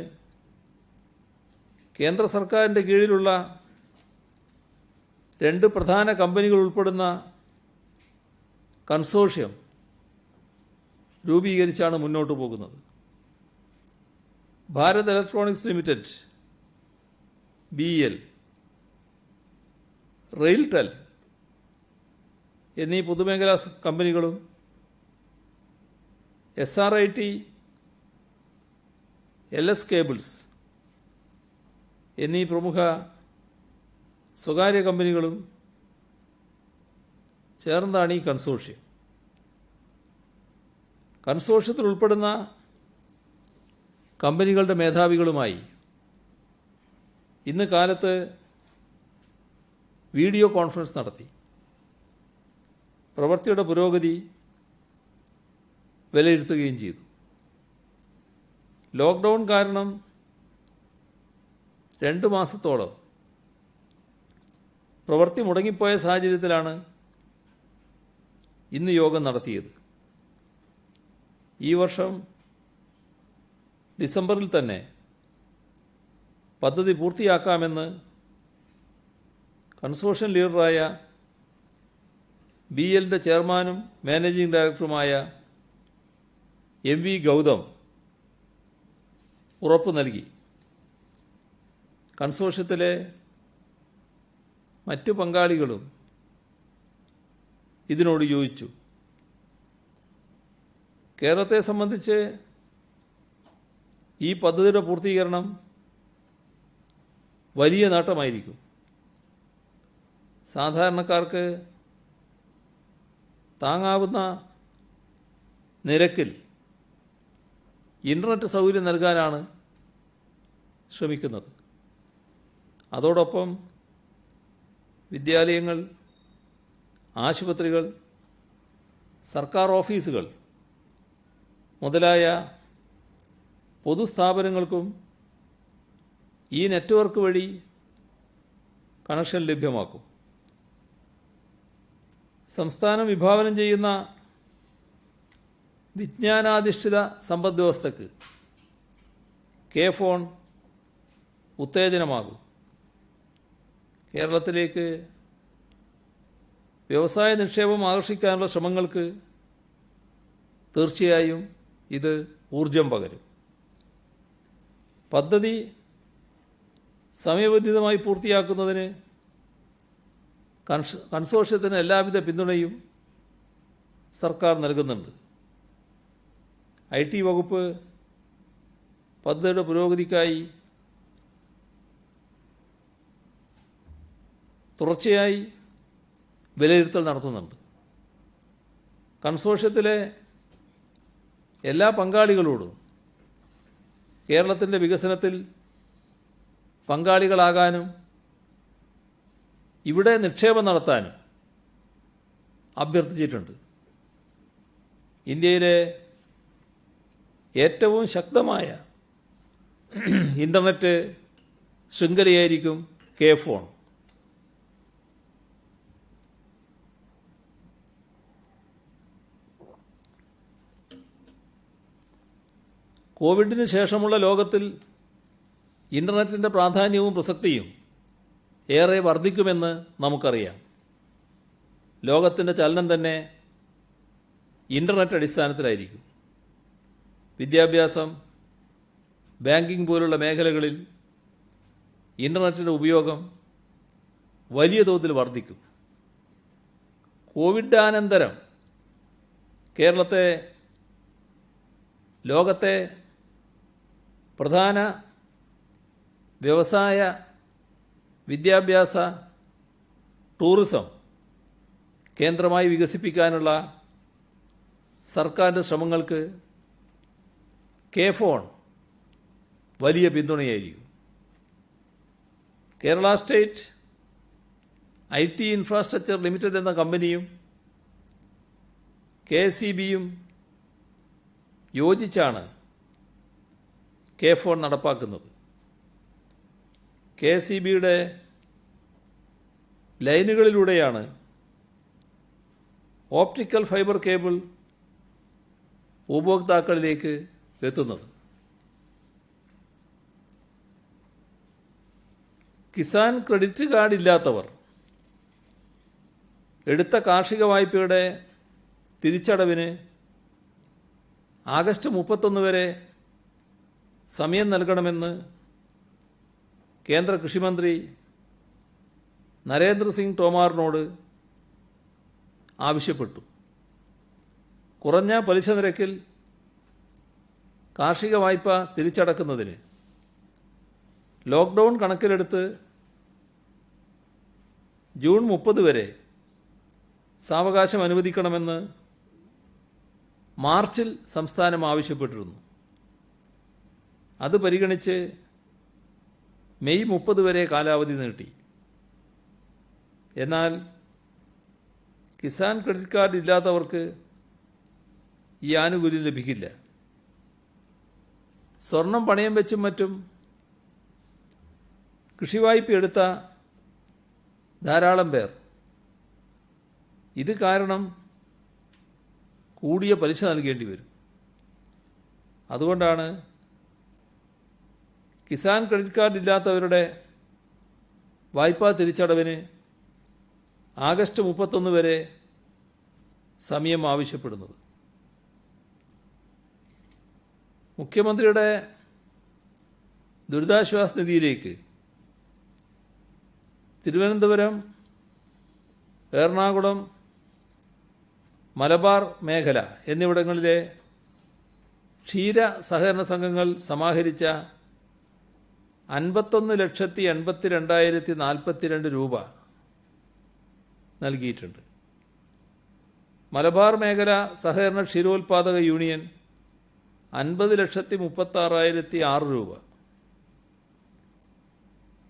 കേന്ദ്ര സർക്കാരിൻ്റെ കീഴിലുള്ള 2 പ്രധാന കമ്പനികൾ ഉൾപ്പെടുന്ന കൺസോർഷ്യം രൂപീകരിച്ചാണ് മുന്നോട്ട് പോകുന്നത്. Bharat electronics limited BEL, RailTel എന്നീ പൊതുമേഖലാ കമ്പനികളും SRIT, LS കേബിൾസ് എന്നീ പ്രമുഖ സ്വകാര്യ കമ്പനികളും ചേർന്നതാണ് ഈ കൺസോർഷ്യം. കൺസോർഷ്യത്തിൽ ഉൾപ്പെടുന്ന കമ്പനികളുടെ മേധാവികളുമായി ഇന്ന് കാലത്ത് വീഡിയോ കോൺഫറൻസ് നടത്തി പ്രവൃത്തിയുടെ പുരോഗതി വിലയിരുത്തുകയും ചെയ്തു. ലോക്ക്ഡൗൺ കാരണം 2 മാസത്തോളം പ്രവൃത്തി മുടങ്ങിപ്പോയ സാഹചര്യത്തിലാണ് ഇന്ന് യോഗം നടത്തിയത്. ഈ വർഷം ഡിസംബറിൽ തന്നെ പദ്ധതി പൂർത്തിയാക്കാമെന്ന് കൺസോർഷ്യം ലീഡറായ BELന്റെ ചെയർമാനും മാനേജിംഗ് ഡയറക്ടറുമായ MV ഗൗതം ഉറപ്പു നൽകി. കൺസോർഷ്യത്തിലെ മറ്റു പങ്കാളികളും ഇതിനോട് യോജിച്ചു. കേരളത്തെ സംബന്ധിച്ച് ഈ പദ്ധതിയുടെ പൂർത്തീകരണം വലിയ നേട്ടമായിരിക്കും. സാധാരണക്കാർക്ക് താങ്ങാവുന്ന നിരക്കിൽ ഇൻ്റർനെറ്റ് സൗകര്യം നൽകാനാണ് ശ്രമിക്കുന്നത്. അതോടൊപ്പം വിദ്യാലയങ്ങൾ, ആശുപത്രികൾ, സർക്കാർ ഓഫീസുകൾ മുതലായ പൊതുസ്ഥാപനങ്ങൾക്കും ഈ നെറ്റ്വർക്ക് വഴി കണക്ഷൻ ലഭ്യമാക്കും. സംസ്ഥാനം വിഭാവനം ചെയ്യുന്ന വിജ്ഞാനാധിഷ്ഠിത സമ്പദ് വ്യവസ്ഥയ്ക്ക് കെ-ഫോൺ ഉത്തേജനമാകും. കേരളത്തിലേക്ക് വ്യവസായ നിക്ഷേപം ആകർഷിക്കാനുള്ള ശ്രമങ്ങൾക്ക് തീർച്ചയായും ഇത് ഊർജം പകരും. പദ്ധതി സമയബന്ധിതമായി പൂർത്തിയാക്കുന്നതിന് കൺസോർഷ്യത്തിന് എല്ലാവിധ പിന്തുണയും സർക്കാർ നൽകുന്നുണ്ട്. IT വകുപ്പ് പദ്ധതിയുടെ പുരോഗതിക്കായി തുടർച്ചയായി വിലയിരുത്തൽ നടത്തുന്നുണ്ട്. കൺസോർഷ്യത്തിലെ എല്ലാ പങ്കാളികളോടും കേരളത്തിൻ്റെ വികസനത്തിൽ പങ്കാളികളാകാനും ഇവിടെ നിക്ഷേപം നടത്താനും അഭ്യർത്ഥിച്ചിട്ടുണ്ട്. ഇന്ത്യയിലെ ഏറ്റവും ശക്തമായ ഇൻ്റർനെറ്റ് ശൃംഖലയായിരിക്കും കെ-ഫോൺ. കോവിഡിന് ശേഷമുള്ള ലോകത്തിൽ ഇൻ്റർനെറ്റിൻ്റെ പ്രാധാന്യവും പ്രസക്തിയും ഏറെ വർദ്ധിക്കുമെന്ന് നമുക്കറിയാം. ലോകത്തിൻ്റെ ചലനം തന്നെ ഇൻ്റർനെറ്റ് അടിസ്ഥാനത്തിലായിരിക്കും. വിദ്യാഭ്യാസം, ബാങ്കിംഗ് പോലുള്ള മേഖലകളിൽ ഇൻ്റർനെറ്റിൻ്റെ ഉപയോഗം വലിയ തോതിൽ വർദ്ധിക്കും. കോവിഡാനന്തരം കേരളത്തെ ലോകത്തെ പ്രധാന വ്യവസായ, വിദ്യാഭ്യാസ, ടൂറിസം കേന്ദ്രമായി വികസിപ്പിക്കാനുള്ള സർക്കാരിൻ്റെ ശ്രമങ്ങൾക്ക് കെ-ഫോൺ വലിയ പിന്തുണയായിരിക്കും. Kerala state IT infrastructure limited എന്ന കമ്പനിയും KSEBയും യോജിച്ചാണ് കെ-ഫോൺ നടപ്പാക്കുന്നത്. KSEBയുടെ ലൈനുകളിലൂടെയാണ് ഓപ്റ്റിക്കൽ ഫൈബർ കേബിൾ ഉപഭോക്താക്കളിലേക്ക് എത്തുന്നത്. കിസാൻ ക്രെഡിറ്റ് കാർഡ് ഇല്ലാത്തവർ എടുത്ത കാർഷിക വായ്പയുടെ തിരിച്ചടവിന് ആഗസ്റ്റ് 31 വരെ സമയം നൽകണമെന്ന് കേന്ദ്ര കൃഷിമന്ത്രി നരേന്ദ്ര സിംഗ് തോമാറിനോട് ആവശ്യപ്പെട്ടു. കുറഞ്ഞ പലിശ നിരക്കിൽ കാർഷിക വായ്പ തിരിച്ചടക്കുന്നതിന് ലോക്ക്ഡൗൺ കണക്കിലെടുത്ത് ജൂൺ 30 വരെ സാവകാശം അനുവദിക്കണമെന്ന് മാർച്ചിൽ സംസ്ഥാനം ആവശ്യപ്പെട്ടിരുന്നു. അത് പരിഗണിച്ച് മെയ് 30 വരെ കാലാവധി നീട്ടി. എന്നാൽ കിസാൻ ക്രെഡിറ്റ് കാർഡ് ഇല്ലാത്തവർക്ക് ഈ ആനുകൂല്യം ലഭിക്കില്ല. സ്വർണം പണയം വെച്ചും മറ്റും കൃഷിവായ്പ എടുത്ത ധാരാളം പേർ ഇത് കാരണം കൂടിയ പലിശ നൽകേണ്ടി വരും. അതുകൊണ്ടാണ് കിസാൻ ക്രെഡിറ്റ് കാർഡ് ഇല്ലാത്തവരുടെ വായ്പാ തിരിച്ചടവിന് ആഗസ്റ്റ് 31 വരെ സമയം ആവശ്യപ്പെടുന്നത്. മുഖ്യമന്ത്രിയുടെ ദുരിതാശ്വാസ നിധിയിലേക്ക് തിരുവനന്തപുരം, എറണാകുളം, മലബാർ മേഖല എന്നിവിടങ്ങളിലെ ക്ഷീര സഹകരണ സംഘങ്ങൾ സമാഹരിച്ച 51,82,042 രൂപ നൽകിയിട്ടുണ്ട്. മലബാർ മേഖല സഹകരണ ക്ഷീരോത്പാദക യൂണിയൻ 50,36,006 രൂപ.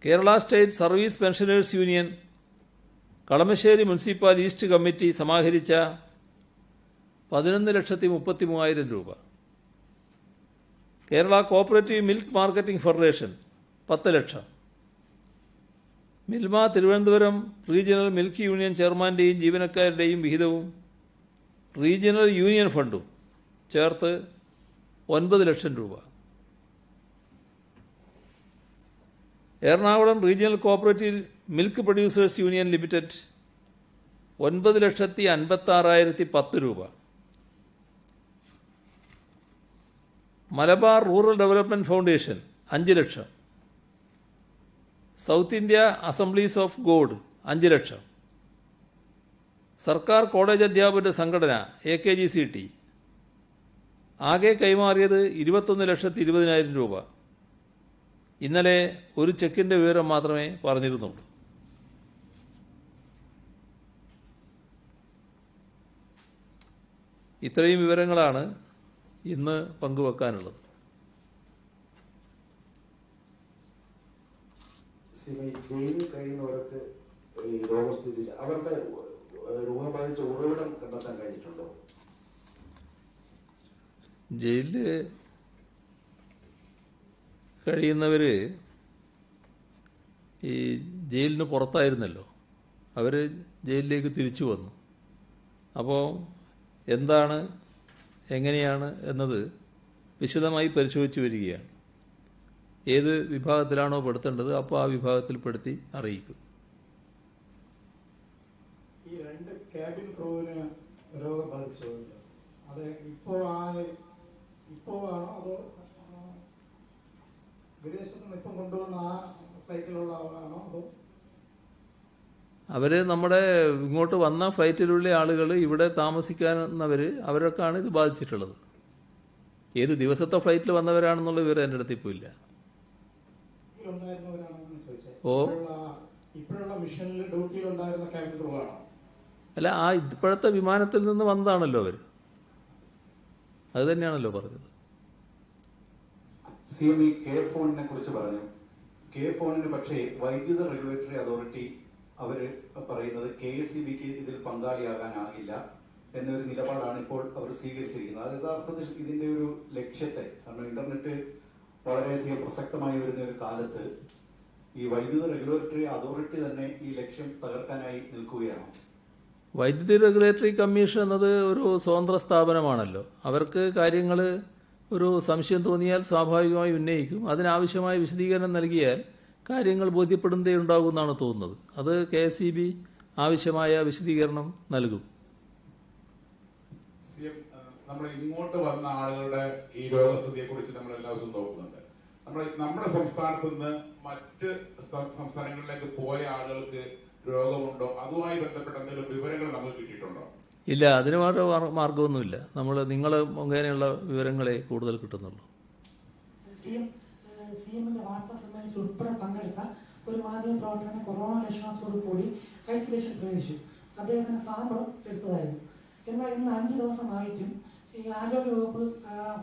Kerala state service pensioners union Kalamassery municipal east committee സമാഹരിച്ച 11,33,000 രൂപ. Kerala cooperative milk marketing federation 10 lakh. Milma Thiruvananthapuram regional milk union ചെയർമാൻ്റെയും ജീവനക്കാരുടെയും വിഹിതവും റീജിയണൽ യൂണിയൻ ഫണ്ടും ചേർത്ത് 9 ലക്ഷം രൂപ. Ernakulam regional cooperative milk producers union limited 9,56,010 രൂപ. Malabar rural development foundation 5 lakh. South India assemblies of God 5 lakh. സർക്കാർ കോളേജ് അധ്യാപകരുടെ സംഘടന AKGCT ആകെ കൈമാറിയത് 21,20,000 രൂപ. ഇന്നലെ ഒരു ചെക്കിൻ്റെ വിവരം മാത്രമേ പറഞ്ഞിരുന്നുള്ളൂ. ഇത്രയും വിവരങ്ങളാണ് ഇന്ന് പങ്കുവെക്കാനുള്ളത്. ജയിലിൽ കഴിയുന്നവർക്ക് ഈ രോഗസ്ഥിതി അവരുടെ രോഗം ബാധിച്ച ഉറവിടം കണ്ടെത്താൻ കഴിഞ്ഞിട്ടുണ്ടോ? ജയിലിൽ കഴിയുന്നവർ ഈ ജയിലിന് പുറത്തായിരുന്നല്ലോ, അവർ ജയിലിലേക്ക് തിരിച്ചു വന്നു. അപ്പോൾ എന്താണ് എങ്ങനെയാണ് എന്നത് വിശദമായി പരിശോധിച്ചു വരികയാണ്. ഏത് വിഭാഗത്തിലാണോ പെടുത്തേണ്ടത് അപ്പോൾ ആ വിഭാഗത്തിൽ പെടുത്തി അറിയിക്കും. ഈ 2 ക്യാബിൻ ക്രൂവിന് രോഗം ബാധിച്ചു, അത് ഇപ്പോൾ ആണോ അതോ വിദേശത്ത് നിന്ന് ഇപ്പം കൊണ്ടുവന്ന ആ ഫ്ലൈറ്റിലുള്ള ആളാണോ അതോ? അവർ നമ്മുടെ ഇങ്ങോട്ട് വന്ന ഫ്ലൈറ്റിലുള്ള ആളുകൾ ഇവിടെ താമസിക്കാവുന്നവർ അവരൊക്കെയാണ് ഇത് ബാധിച്ചിട്ടുള്ളത്. ഏത് ദിവസത്തെ ഫ്ലൈറ്റിൽ വന്നവരാണെന്നുള്ള വിവരം എൻ്റെ അടുത്ത് ഇപ്പോൾ ഇല്ല. ഇപ്പോഴുള്ള മിഷനിൽ ഡ്യൂട്ടിയിലുണ്ടായിരുന്ന ക്യാബിൻ ക്രൂ ആണോ? അല്ല, ആ ഇപ്പോഴത്തെ വിമാനത്തിൽ നിന്ന് വന്നതാണല്ലോ അവർ. അത് തന്നെയാണല്ലോ പറഞ്ഞത്. CM കെ ഫോണിനെ കുറിച്ച് പറഞ്ഞു. കെ ഫോണിന് പക്ഷേ വൈദ്യുത റെഗുലേറ്ററി അതോറിറ്റി അവർ പറയുന്നത് KSEBക്ക് ഇതിൽ പങ്കാളിയാകാനാകില്ല എന്നൊരു നിലപാടാണ് ഇപ്പോൾ അവർ സ്വീകരിച്ചിരിക്കുന്നത്. അത് യഥാർത്ഥത്തിൽ ഇതിന്റെ ഒരു ലക്ഷ്യത്തെ, കാരണം ഇന്റർനെറ്റ് വളരെയധികം പ്രസക്തമായി വരുന്ന ഒരു കാലത്ത് ഈ വൈദ്യുത റെഗുലേറ്ററി അതോറിറ്റി തന്നെ ഈ ലക്ഷ്യം തകർക്കാനായി നിൽക്കുകയാണോ? വൈദ്യുതി റെഗുലേറ്ററി കമ്മീഷൻ എന്നത് ഒരു സ്വതന്ത്ര സ്ഥാപനമാണല്ലോ. അവർക്ക് കാര്യങ്ങൾ ഒരു സംശയം തോന്നിയാൽ സ്വാഭാവികമായി ഉന്നയിക്കും. അതിനാവശ്യമായ വിശദീകരണം നൽകിയാൽ കാര്യങ്ങൾ ബോധ്യപ്പെടുന്നതേ ഉണ്ടാകുമെന്നാണ് തോന്നുന്നത്. അത് KSEB ആവശ്യമായ വിശദീകരണം നൽകും. നമ്മൾ ഇങ്ങോട്ട് വന്ന ആളുകളുടെ ഈ രോഗസ്ഥിതിയെ കുറിച്ച് നമ്മൾ എല്ലാ ദിവസവും നോക്കുന്നുണ്ട്. നമ്മുടെ സംസ്ഥാനത്ത് നിന്ന് മറ്റ് സംസ്ഥാനങ്ങളിലേക്ക് പോയ ആളുകൾക്ക് രോഗമുണ്ടോ, അതുമായി ബന്ധപ്പെട്ട എന്തെങ്കിലും വിവരങ്ങൾ നമുക്ക് കിട്ടിയിട്ടുണ്ടോ? ഇല്ല, അതിന് മാർഗമൊന്നുമില്ല. നിങ്ങൾ മുഖേനയുള്ള വിവരങ്ങളെ കൂടുതൽ കിട്ടുന്നുള്ളൂ. CMന്റെ വാർത്താ സമ്മേളനത്തിൽ ഉൾപ്പെടെ പങ്കെടുത്ത ഒരു മാധ്യമ പ്രവർത്തകനെ കൊറോണ ലക്ഷണത്തോടു കൂടി ഐസൊലേഷൻ പ്രവേശിച്ചു. അദ്ദേഹത്തിന് സാമ്പിൾ എടുത്തതായിരുന്നു. എന്നാൽ ഇന്ന് 5 ദിവസമായിട്ടും ഈ ആരോഗ്യവകുപ്പ്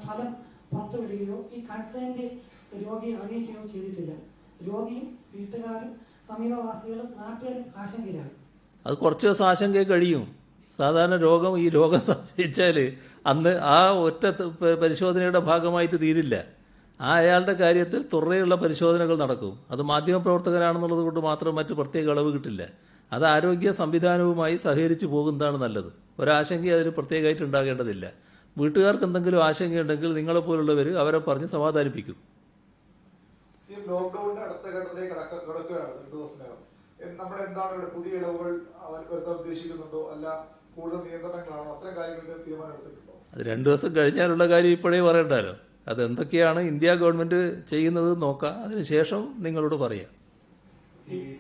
ഫലം പുറത്തുവിടുകയോ ഈ കൺസേൺഡ് രോഗിയെ അറിയിക്കുകയോ ചെയ്തിട്ടില്ല. രോഗിയും വീട്ടുകാരും സമീപവാസികളും നാട്ടുകാരും ആശങ്കയിലാണ്. അത് കുറച്ച് ദിവസം ആശങ്കയെ കഴിയും. സാധാരണ ഈ രോഗം സംശയിച്ചാൽ അന്ന് ആ ഒറ്റ പരിശോധനയുടെ ഭാഗമായിട്ട് തീരില്ല. അയാളുടെ കാര്യത്തിൽ തുറയുള്ള പരിശോധനകൾ നടക്കും. അത് മാധ്യമപ്രവർത്തകനാണെന്നുള്ളത് കൊണ്ട് മാത്രം മറ്റ് പ്രത്യേക അളവ് കിട്ടില്ല. അത് ആരോഗ്യ സംവിധാനവുമായി സഹകരിച്ച് പോകുന്നതാണ് നല്ലത്. ഒരാശങ്ക അതിന് പ്രത്യേകമായിട്ട് ഉണ്ടാകേണ്ടതില്ല. വീട്ടുകാർക്ക് എന്തെങ്കിലും ആശങ്കയുണ്ടെങ്കിൽ നിങ്ങളെപ്പോലുള്ളവർ അവരെ പറഞ്ഞ് സമാധാനിപ്പിക്കും. ലോക്ക്ഡൌണിന്റെ അടുത്ത ഘട്ടത്തിലേക്ക് കടക്കുകയാണ് 2 ദിവസത്തിനകം. നമ്മുടെ എന്താണ് ഇവിടെ പുതിയ ഇളവുകൾ അവർ വരുത്താൻ ഉദ്ദേശിക്കുന്നുണ്ടോ, അല്ല കൂടുതൽ നിയന്ത്രണങ്ങളാണോ? അത്തരം കാര്യങ്ങൾക്ക് തീരുമാനം എടുത്തിട്ടുണ്ടോ? അത് 2 ദിവസം കഴിഞ്ഞാലുള്ള കാര്യം ഇപ്പോഴേ പറയണ്ടല്ലോ. അതെന്തൊക്കെയാണ് ഇന്ത്യ ഗവൺമെന്റ് ചെയ്യുന്നത് നോക്കാം, അതിനുശേഷം നിങ്ങളോട് പറയാം.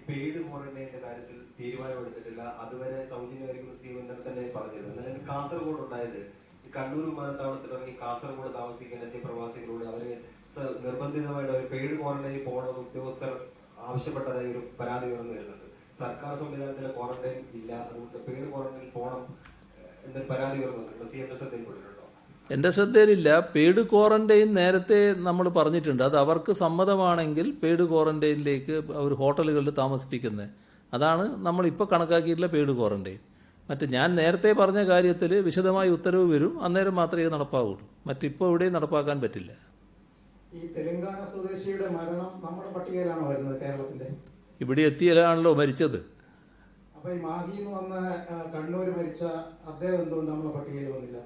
പെയ്ഡ് ക്വാറന്റൈനിന്റെ കാര്യത്തിൽ തീരുമാനമെടുത്തിട്ടില്ല. അതുവരെ സൗജന്യമായിരിക്കും ഇന്നലെ തന്നെ പറഞ്ഞിരുന്നു. എന്നാൽ കാസർഗോഡ് ഉണ്ടായത് കണ്ണൂർ വിമാനത്താവളത്തിൽ ഇറങ്ങി കാസർഗോഡ് താമസിക്കാൻ എത്തിയ പ്രവാസികളോട് അവര് നിർബന്ധിതമായിട്ട് അവർ പെയ്ഡ് ക്വാറന്റൈനിൽ പോകണമെന്ന് ഉദ്യോഗസ്ഥർ ആവശ്യപ്പെട്ടതായി ഒരു പരാതി ഉയർന്നു വരുന്നുണ്ട്. സർക്കാർ സംവിധാനത്തിലെ ക്വാറന്റൈൻ ഇല്ല, അതുകൊണ്ട് പെയ്ഡ് ക്വാറന്റൈനിൽ പോകണം എന്നൊരു പരാതി ഉയർന്നുണ്ട്. CMന്റെ ശ്രദ്ധയിൽപ്പെട്ടിട്ടുണ്ടോ? എൻ്റെ ശ്രദ്ധയിലില്ല. പെയ്ഡ് ക്വാറന്റൈൻ നേരത്തെ നമ്മൾ പറഞ്ഞിട്ടുണ്ട്. അത് അവർക്ക് സമ്മതമാണെങ്കിൽ പെയ്ഡ് ക്വാറന്റൈനിലേക്ക് അവർ ഹോട്ടലുകളിൽ താമസിപ്പിക്കുന്നത്. അതാണ് നമ്മളിപ്പോൾ കണക്കാക്കിയിട്ടുള്ള പെയ്ഡ് ക്വാറന്റൈൻ. ഞാൻ നേരത്തെ പറഞ്ഞ കാര്യത്തിൽ വിശദമായ ഉത്തരവ് വരും, അന്നേരം മാത്രമേ നടപ്പാവുള്ളൂ. മറ്റിപ്പോൾ ഇവിടെയും നടപ്പാക്കാൻ പറ്റില്ല. ഈ തെലങ്കാന സ്വദേശിയുടെ മരണം നമ്മുടെ പട്ടികയിലാണോ വരുന്നത്? കേരളത്തിന്റെ ഇവിടെ എത്തിയാലാണല്ലോ മരിച്ചത്. അപ്പൊ ഈ മാഹിയിൽ നിന്ന് വന്ന കണ്ണൂർ മരിച്ച അദ്ദേഹം എന്തുകൊണ്ട് നമ്മളെ പട്ടികയിൽ വന്നില്ല?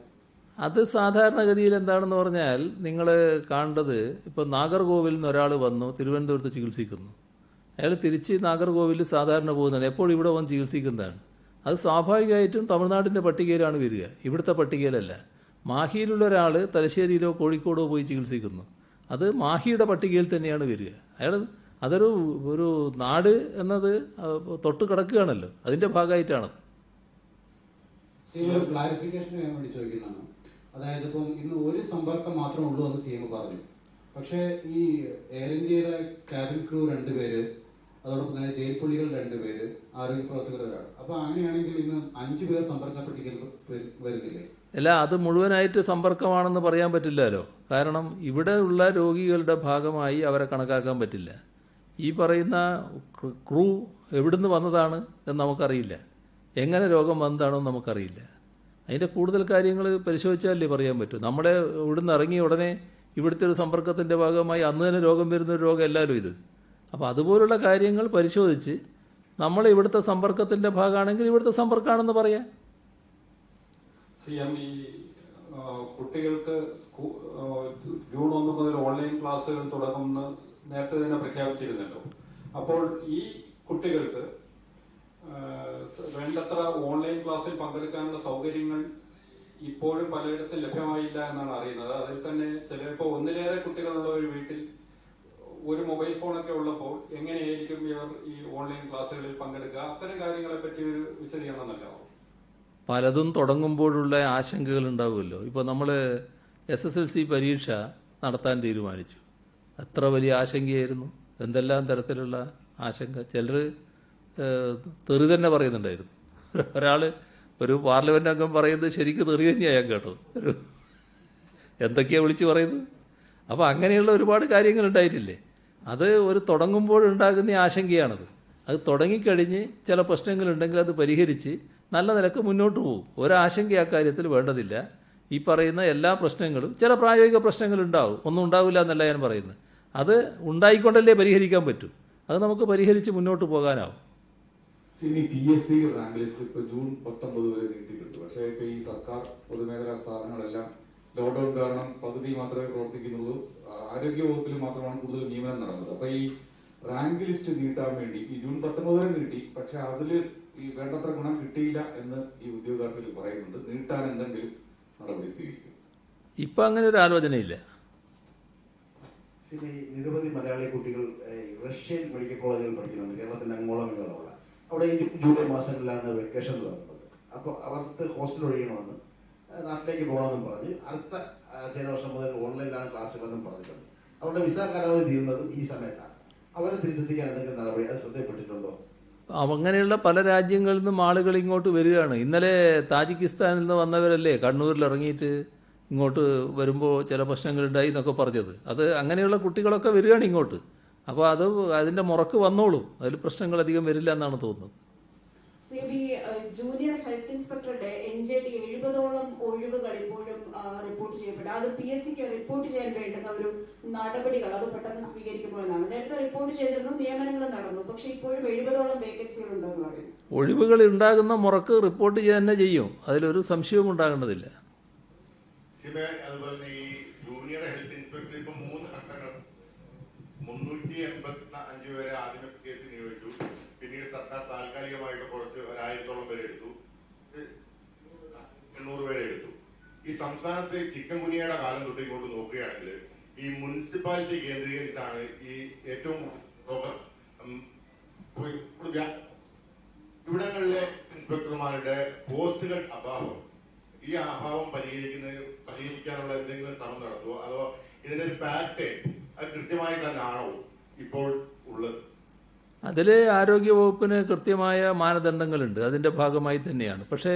അത് സാധാരണഗതിയിൽ എന്താണെന്ന് പറഞ്ഞാൽ നിങ്ങൾ കാണേണ്ടത്, ഇപ്പോൾ നാഗർകോവിൽ നിന്ന് ഒരാൾ വന്നു തിരുവനന്തപുരത്ത് ചികിത്സിക്കുന്നു, അയാൾ തിരിച്ച് നാഗർകോവിൽ സാധാരണ പോകുന്നതാണ്, എപ്പോൾ ഇവിടെ വന്ന് ചികിത്സിക്കുന്നതാണ്. അത് സ്വാഭാവികമായിട്ടും തമിഴ്നാടിൻ്റെ പട്ടികയിലാണ് വരിക, ഇവിടുത്തെ പട്ടികയിലല്ല. മാഹിയിലുള്ള ഒരാൾ തലശ്ശേരിയിലോ കോഴിക്കോടോ പോയി ചികിത്സിക്കുന്നു, അത് മാഹിയുടെ പട്ടികയിൽ തന്നെയാണ് വരിക. അയാൾ ഒരു നാട് എന്നത് തൊട്ട് കിടക്കുകയാണല്ലോ, അതിൻ്റെ ഭാഗമായിട്ടാണത്. ഒരു ക്ലാരിഫിക്കേഷന് ഞാൻ വേണ്ടി ചോദിക്കുന്നതാണ്. അതായത് ഇപ്പം ഇന്ന് ഒരു സമ്പർക്കം മാത്രമേ ഉള്ളൂ എന്ന് CM പറഞ്ഞു. പക്ഷേ ഈ എയർ ഇന്ത്യയുടെ ക്യാബിൻ ക്രൂ 2 പേര്, അതോടൊപ്പം തന്നെ ജയിൽ പുള്ളികൾ 2 പേര്, ആരോഗ്യ പ്രവർത്തകർ ഒരാൾ. അപ്പോൾ അങ്ങനെയാണെങ്കിൽ ഇന്ന് 5 പേർ സമ്പർക്ക പട്ടികയിൽ വരുന്നില്ലേ? അല്ല, അത് മുഴുവനായിട്ട് സമ്പർക്കമാണെന്ന് പറയാൻ പറ്റില്ലല്ലോ. കാരണം ഇവിടെ ഉള്ള രോഗികളുടെ ഭാഗമായി അവരെ കണക്കാക്കാൻ പറ്റില്ല. ഈ പറയുന്ന ക്രൂ എവിടുന്ന് വന്നതാണ് എന്ന് നമുക്കറിയില്ല, എങ്ങനെ രോഗം വന്നതാണെന്ന് നമുക്കറിയില്ല. അതിൻ്റെ കൂടുതൽ കാര്യങ്ങൾ പരിശോധിച്ചാലേ പറയാൻ പറ്റൂ. നമ്മളെ ഇവിടുന്ന് ഇറങ്ങിയ ഉടനെ ഇവിടുത്തെ ഒരു സമ്പർക്കത്തിൻ്റെ ഭാഗമായി അന്ന് തന്നെ രോഗം വരുന്നൊരു രോഗം എല്ലാവരും ഇത്. അപ്പോൾ അതുപോലുള്ള കാര്യങ്ങൾ പരിശോധിച്ച് നമ്മൾ ഇവിടുത്തെ സമ്പർക്കത്തിൻ്റെ ഭാഗമാണെങ്കിൽ ഇവിടുത്തെ സമ്പർക്കമാണെന്ന് പറയാം. CM, ഈ കുട്ടികൾക്ക് ജൂൺ 1 മുതൽ ഓൺലൈൻ ക്ലാസ്സുകൾ തുടങ്ങുമെന്ന് നേരത്തെ തന്നെ പ്രഖ്യാപിച്ചിരുന്നല്ലോ. അപ്പോൾ ഈ കുട്ടികൾക്ക് വേണ്ടത്ര ഓൺലൈൻ ക്ലാസ്സിൽ പങ്കെടുക്കാനുള്ള സൗകര്യങ്ങൾ ഇപ്പോഴും പലയിടത്തും ലഭ്യമായില്ല എന്നാണ് അറിയുന്നത്. അതിൽ തന്നെ ചിലപ്പോൾ ഒന്നിലേറെ കുട്ടികളുള്ള ഒരു വീട്ടിൽ ഒരു മൊബൈൽ ഫോണൊക്കെ ഉള്ളപ്പോൾ എങ്ങനെയായിരിക്കും ഇവർ ഈ ഓൺലൈൻ ക്ലാസ്സുകളിൽ പങ്കെടുക്കുക? അത്തരം കാര്യങ്ങളെ പറ്റി ഒരു വിശദീകരണം നൽകാമോ? പലതും തുടങ്ങുമ്പോഴുള്ള ആശങ്കകൾ ഉണ്ടാവുമല്ലോ. ഇപ്പോൾ നമ്മൾ SSLC പരീക്ഷ നടത്താൻ തീരുമാനിച്ചു, എത്ര വലിയ ആശങ്കയായിരുന്നു, എന്തെല്ലാം തരത്തിലുള്ള ആശങ്ക. ചിലർ തെറി തന്നെ പറയുന്നുണ്ടായിരുന്നു. ഒരാൾ, ഒരു പാർലമെൻറ്റ് അംഗം പറയുന്നത് ശരിക്കും തെറി തന്നെയാണ് ഞാൻ കേട്ടത്. എന്തൊക്കെയാണ് വിളിച്ച് പറയുന്നത്. അപ്പോൾ അങ്ങനെയുള്ള ഒരുപാട് കാര്യങ്ങളുണ്ടായിട്ടില്ലേ. അത് ഒരു തുടങ്ങുമ്പോഴുണ്ടാകുന്ന ആശങ്കയാണത്. അത് തുടങ്ങിക്കഴിഞ്ഞ് ചില പ്രശ്നങ്ങളുണ്ടെങ്കിൽ അത് പരിഹരിച്ച് നല്ല നിലക്ക് മുന്നോട്ട് പോകും. ഒരാശങ്ക ആ കാര്യത്തിൽ വേണ്ടതില്ല. ഈ പറയുന്ന എല്ലാ പ്രശ്നങ്ങളും, ചില പ്രായോഗിക പ്രശ്നങ്ങളുണ്ടാവും, ഒന്നും ഉണ്ടാവില്ല എന്നല്ല ഞാൻ പറയുന്നത്. അത് ഉണ്ടായിക്കൊണ്ടല്ലേ പരിഹരിക്കാൻ പറ്റൂ. അത് നമുക്ക് പരിഹരിച്ച് മുന്നോട്ട് പോകാനാവും. PSC റാങ്ക് ലിസ്റ്റ് ഇപ്പോൾ ജൂൺ 19 വരെ നീട്ടിക്കിട്ടു. പക്ഷേ ഇപ്പോൾ ഈ സർക്കാർ പൊതുമേഖലാ സ്ഥാപനങ്ങളെല്ലാം ലോക്ക്ഡൌൺ കാരണം പകുതി മാത്രമേ പ്രവർത്തിക്കുന്നുള്ളൂ. ആരോഗ്യ വകുപ്പിൽ മാത്രമാണ് കൂടുതൽ നിയമനം നടന്നത്. അപ്പോൾ ഈ റാങ്ക് ലിസ്റ്റ് നീട്ടാൻ വേണ്ടി ഈ ജൂൺ 19 വരെ നീട്ടി, പക്ഷെ അതിൽ ഈ വേണ്ടത്ര ഗുണം കിട്ടിയില്ല എന്ന് ഈ ഉദ്യോഗാർത്ഥികൾ പറയുന്നുണ്ട്. നീട്ടാൻ എന്തെങ്കിലും നടപടി സ്വീകരിക്കും? ഇപ്പം അങ്ങനെ ഒരു ആലോചനയില്ല. നിരവധി മലയാളി കുട്ടികൾ റഷ്യൻ മെഡിക്കൽ കോളേജിൽ പഠിക്കുന്നുണ്ട്, കേരളത്തിൻ്റെ അങ്ങോളം ഇങ്ങോളമുള്ള. അവിടെ ജൂലൈ മാസങ്ങളിലാണ് വെക്കേഷൻ തുടങ്ങുന്നത്. അപ്പോൾ അവർക്ക് ഹോസ്റ്റൽ ഒഴിയണമെന്ന്, നാട്ടിലേക്ക് പോകണമെന്നും പറഞ്ഞ് അടുത്ത അധ്യയന വർഷം മുതൽ ഓൺലൈനിലാണ് ക്ലാസ്സുകളെന്നും പറഞ്ഞിട്ടുണ്ട്. അവരുടെ വിസ കാലാവധി തീരുന്നതും ഈ സമയത്താണ്. അവരെ തിരിച്ചെത്തിക്കാൻ എന്തെങ്കിലും നടപടി അത് ശ്രദ്ധയിൽപ്പെട്ടിട്ടുണ്ടോ? അങ്ങനെയുള്ള പല രാജ്യങ്ങളിൽ നിന്നും ആളുകൾ ഇങ്ങോട്ട് വരികയാണ്. ഇന്നലെ താജിക്കിസ്ഥാനിൽ നിന്ന് വന്നവരല്ലേ കണ്ണൂരിൽ ഇറങ്ങിയിട്ട് ഇങ്ങോട്ട് വരുമ്പോൾ ചില പ്രശ്നങ്ങളുണ്ടായി എന്നൊക്കെ പറഞ്ഞത്. അത് അങ്ങനെയുള്ള കുട്ടികളൊക്കെ വരികയാണ് ഇങ്ങോട്ട്. അപ്പോൾ അത് അതിൻ്റെ മുറക്ക് വന്നോളും, അതിൽ പ്രശ്നങ്ങൾ അധികം വരില്ല എന്നാണ് തോന്നുന്നത്. ജൂനിയർ ഹെൽത്ത് ഇൻസ്പെക്ടറുടെ NJT 70ഓളം ഒഴിവുകൾ ഇപ്പോഴും റിപ്പോർട്ട് ചെയ്യപ്പെട്ടു. അത് PSCക്ക് റിപ്പോർട്ട് ചെയ്യാൻ വേണ്ടുന്ന ഒരു നടപടികൾ അത് പെട്ടെന്ന് സ്വീകരിക്കുമോ എന്നാണ്. നേരത്തെ റിപ്പോർട്ട് ചെയ്തിരുന്നു, നിയമനങ്ങൾ നടന്നു, പക്ഷെ ഇപ്പോഴും 70ഓളം വേക്കൻസികൾ ഉണ്ടെന്ന് പറയുന്നു. ഒഴിവുകൾ ഉണ്ടാകുന്ന മുറക്ക് റിപ്പോർട്ട് ചെയ്യാൻ തന്നെ ചെയ്യും, അതിലൊരു സംശയവും ഉണ്ടാകേണ്ടതില്ല. അതുപോലെ ഈ ജൂനിയർ ഹെൽത്ത് ഇൻസ്പെക്ടർ ഇപ്പൊ 3 ഘട്ടങ്ങൾ 385 പേരെ ആദ്യമേ കേസ് നിയോഗിച്ചു. പിന്നീട് സർക്കാർ താൽക്കാലികമായിട്ട് കുറച്ച് 1000ഓളം പേരെ എടുത്തു, 800 പേരെ എടുത്തു. ഈ സംസ്ഥാനത്തെ ചിക്കൻ ഗുനിയയുടെ കാലം തൊട്ട് ഇങ്ങോട്ട് നോക്കുകയാണെങ്കിൽ ഈ മുനിസിപ്പാലിറ്റി കേന്ദ്രീകരിച്ചാണ് ഈ ഏറ്റവും ഇവിടങ്ങളിലെ ഇൻസ്പെക്ടർമാരുടെ പോസ്റ്റുകൾ അഭാവം. ഈ അഭാവം പരിഹരിക്കാനുള്ള എന്തെങ്കിലും ശ്രമം നടത്തുമോ, അതോ ഇതിന്റെ ഒരു പാറ്റേൺ അത് കൃത്യമായി തന്നെയാണോ ഇപ്പോൾ ഉള്ളത്? അതിൽ ആരോഗ്യവകുപ്പിന് കൃത്യമായ മാനദണ്ഡങ്ങളുണ്ട്, അതിൻ്റെ ഭാഗമായി തന്നെയാണ്. പക്ഷേ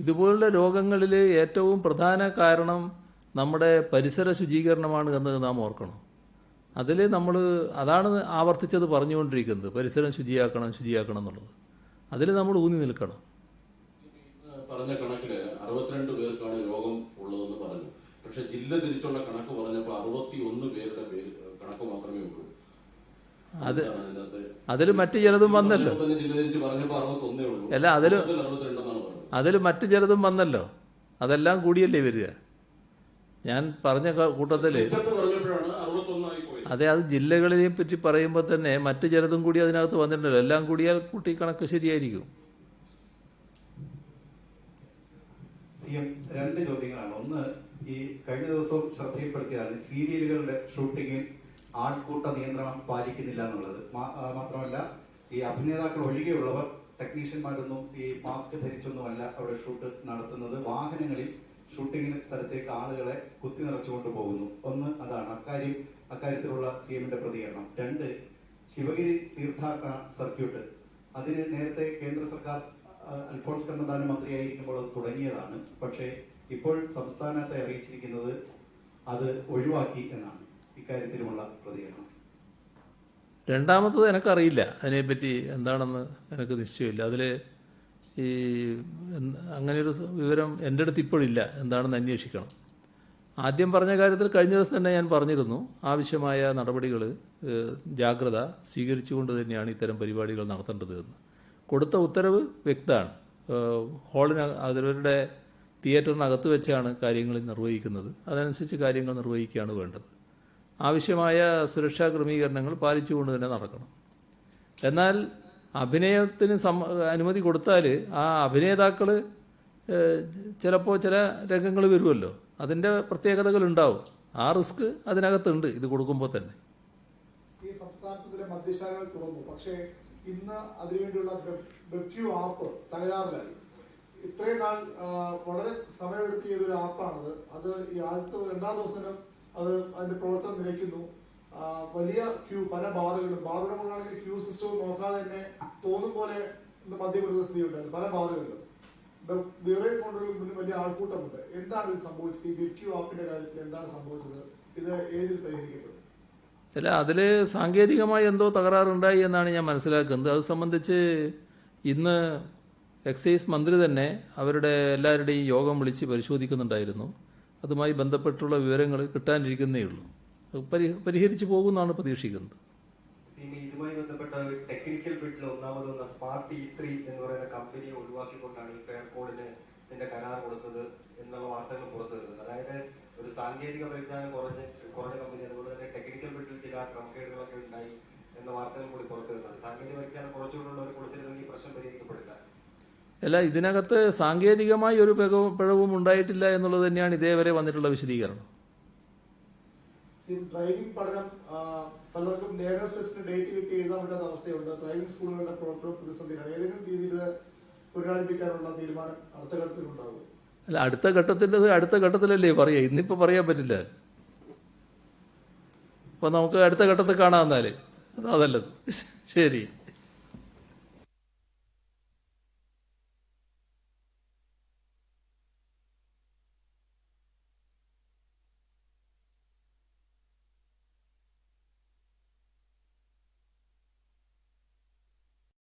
ഇതുപോലുള്ള രോഗങ്ങളിൽ ഏറ്റവും പ്രധാന കാരണം നമ്മുടെ പരിസര ശുചീകരണമാണ് എന്ന് നാം ഓർക്കണം. അതിൽ നമ്മൾ അതാണ് ആവർത്തിച്ചത് പറഞ്ഞുകൊണ്ടിരിക്കുന്നത്, പരിസരം ശുചിയാക്കണം എന്നുള്ളത്. അതിൽ നമ്മൾ ഊന്നി നിൽക്കണം. പറഞ്ഞ കണക്കിൽ 62 പേർക്കാണ് രോഗം ഉള്ളതെന്ന് പറഞ്ഞു. പക്ഷെ ജില്ല തിരിച്ചുള്ള കണക്ക് പറഞ്ഞപ്പോൾ 61 പേരുടെ കണക്ക് മാത്രമേ ഉള്ളൂ. അത് അതിൽ മറ്റു ചിലതും വന്നല്ലോ. അല്ല, അതിൽ മറ്റു ചിലതും വന്നല്ലോ. അതെല്ലാം കൂടിയല്ലേ വരിക. ഞാൻ പറഞ്ഞ കൂട്ടത്തിൽ അതെ, അത് ജില്ലകളെ പറ്റി പറയുമ്പോൾ തന്നെ മറ്റു ചിലതും കൂടി അതിനകത്ത് വന്നിട്ടുണ്ടല്ലോ. എല്ലാം കൂടിയാൽ കൂട്ടി കണക്ക് ശരിയായിരിക്കും. CM, 2 ചോദ്യങ്ങളാണ്. ഒന്ന്, ഈ കഴിഞ്ഞ ദിവസവും ശ്രദ്ധയിൽപ്പെടുത്തിയതാണ് സീരിയലുകളുടെ ഷൂട്ടിങ്ങിൽ ആൾക്കൂട്ട നിയന്ത്രണം പാലിക്കുന്നില്ല എന്നുള്ളത്. മാത്രമല്ല, ഈ അഭിനേതാക്കൾ ഒഴികെയുള്ളവർ ടെക്നീഷ്യന്മാരൊന്നും ഈ മാസ്ക് ധരിച്ചൊന്നുമല്ല അവിടെ ഷൂട്ട് നടത്തുന്നത്. വാഹനങ്ങളിൽ ഷൂട്ടിങ്ങിന് സ്ഥലത്തേക്ക് ആളുകളെ കുത്തി നിറച്ചുകൊണ്ട് പോകുന്നു. ഒന്ന് അതാണ്, അക്കാര്യത്തിലുള്ള CM-ന്റെ പ്രതികരണം. 2, ശിവഗിരി തീർത്ഥാടന സർക്യൂട്ട്, അതിന് നേരത്തെ കേന്ദ്ര സർക്കാർ അൽഫോൺസ് കണ്ണന്താനം മന്ത്രിയായിരിക്കുമ്പോൾ അത് തുടങ്ങിയതാണ്. പക്ഷേ ഇപ്പോൾ സംസ്ഥാനത്തെ അറിയിച്ചിരിക്കുന്നത് അത് ഒഴിവാക്കി എന്നാണ്. ഇക്കാര്യത്തിലുമുള്ള പ്രതികരണം. രണ്ടാമത്തത് എനിക്കറിയില്ല, അതിനെപ്പറ്റി എന്താണെന്ന് എനിക്ക് നിശ്ചയമില്ല. അതിൽ ഈ അങ്ങനെയൊരു വിവരം എൻ്റെ അടുത്ത് ഇപ്പോഴില്ല. എന്താണെന്ന് അന്വേഷിക്കണം. ആദ്യം പറഞ്ഞ കാര്യത്തിൽ കഴിഞ്ഞ ദിവസം തന്നെ ഞാൻ പറഞ്ഞിരുന്നു, ആവശ്യമായ നടപടികൾ, ജാഗ്രത സ്വീകരിച്ചുകൊണ്ട് തന്നെയാണ് ഇത്തരം പരിപാടികൾ നടത്തേണ്ടത് എന്ന്. കൊടുത്ത ഉത്തരവ് വ്യക്തമാണ്. അവരുടെ തിയേറ്ററിനകത്ത് വെച്ചാണ് കാര്യങ്ങൾ നിർവഹിക്കുന്നത്. അതനുസരിച്ച് കാര്യങ്ങൾ നിർവഹിക്കുകയാണ് വേണ്ടത്. ആവശ്യമായ സുരക്ഷാ ക്രമീകരണങ്ങൾ പാലിച്ചുകൊണ്ട് തന്നെ നടക്കണം. എന്നാൽ അഭിനയത്തിന് അനുമതി കൊടുത്താൽ ആ അഭിനേതാക്കൾ ചിലപ്പോൾ ചില രംഗങ്ങൾ വരുമല്ലോ, അതിൻ്റെ പ്രത്യേകതകൾ ഉണ്ടാവും. ആ റിസ്ക് അതിനകത്തുണ്ട് ഇത് കൊടുക്കുമ്പോൾ തന്നെ. സംസ്ഥാനത്തിലെ മദ്യശാലകൾ തുറന്നു, പക്ഷേ ഇന്ന് അതിനുവേണ്ടിയുള്ള ബെക്യു ആപ്പ് തകരാറിലായി. ഇത്രയും നാൾ വളരെ സമയമെടുത്ത് ചെയ്തൊരു ആപ്പാണത്. അത് ഈ ആദ്യത്തെ 2-ാം ദിവസം അത് അതിന്റെ പ്രവർത്തനം നിലയ്ക്കുന്നു. വലിയ ക്യൂ, പല ബാറുകളുടെയാണെങ്കിൽ ക്യൂ സിസ്റ്റവും നോക്കാതെ തന്നെ തോന്നും പോലെ മദ്യം കൊടുത്ത സ്ഥിതി ഉണ്ടായിരുന്നു പല ബാറുകളിലും. ബിയറേജ് കൗണ്ടറുകളിൽ മുന്നിൽ വലിയ ആൾക്കൂട്ടമുണ്ട്. എന്താണ് ഇത് സംഭവിച്ചത്? ഈ ബെക്യു ആപ്പിന്റെ കാര്യത്തിൽ എന്താണ് സംഭവിച്ചത്? ഇത് ഏതിൽ പരിഹരിക്കപ്പെടും? അല്ല, അതിൽ സാങ്കേതികമായി എന്തോ തകരാറുണ്ടായി എന്നാണ് ഞാൻ മനസ്സിലാക്കുന്നത്. അത് സംബന്ധിച്ച് ഇന്ന് എക്സൈസ് മന്ത്രി തന്നെ അവരുടെ എല്ലാവരുടെയും യോഗം വിളിച്ച് പരിശോധിക്കുന്നുണ്ടായിരുന്നു. അതുമായി ബന്ധപ്പെട്ടുള്ള വിവരങ്ങൾ കിട്ടാനിരിക്കുന്നേ ഉള്ളൂ. പരിഹരിച്ചു പോകുമെന്നാണ് പ്രതീക്ഷിക്കുന്നത്. ഇതുമായി ബന്ധപ്പെട്ട ടെക്നിക്കൽ ബിഡിൽ ഒന്നാമതൊന്ന് സ്മാർട്ട് E3 എന്ന് പറയുന്ന കമ്പനിയെ ഒഴിവാക്കിക്കൊണ്ടാണ് ഈ ഫെയർ കോഡിന് ഇതിന്റെ കരാർ കൊടുത്തത് എന്നുള്ള വാർത്തകൾ പുറത്തു വരുന്നത്. അതായത് ഒരു സാങ്കേതിക പരിജ്ഞാനം കുറഞ്ഞ കമ്പനി, അതുപോലെ തന്നെ ടെക്നിക്കൽ ബിഡിൽ ചില ക്രമക്കേടുകളൊക്കെ ഉണ്ടായി എന്ന വാർത്തകൾ കൂടി പുറത്തു വരുന്നത്. സാങ്കേതിക പരിജ്ഞാനം കുറച്ചുകൂടുള്ളവർ കൊടുത്തിരുന്നെങ്കിൽ പ്രശ്നം പരിഹരിക്കപ്പെടില്ല. അല്ല, ഇതിനകത്ത് സാങ്കേതികമായി ഒരു പിഴവും ഉണ്ടായിട്ടില്ല എന്നുള്ളത് തന്നെയാണ് ഇതേവരെ വന്നിട്ടുള്ള വിശദീകരണം. ഡ്രൈവിംഗ് പഠനം പലർക്കും ലേണേഴ്സ് ടെസ്റ്റിന് ഡേറ്റ് കിട്ടി എഴുതാൻ പറ്റാത്ത അവസ്ഥയുണ്ട്. ഡ്രൈവിംഗ് സ്കൂളുകളുടെ പ്രവർത്തനം പ്രതിസന്ധിയാണ്. ഏതെങ്കിലും രീതിയിൽ പുനരാരംഭിക്കാനുള്ള തീരുമാനം അടുത്ത ഘട്ടത്തിലുണ്ടാകും? അല്ല, അടുത്ത ഘട്ടത്തിലല്ലേ പറയുക, ഇന്നിപ്പോൾ പറയാൻ പറ്റില്ല. അപ്പോൾ നമുക്ക് അടുത്ത ഘട്ടത്തിൽ കാണാം. എന്നാൽ അതല്ലത്. ശരി.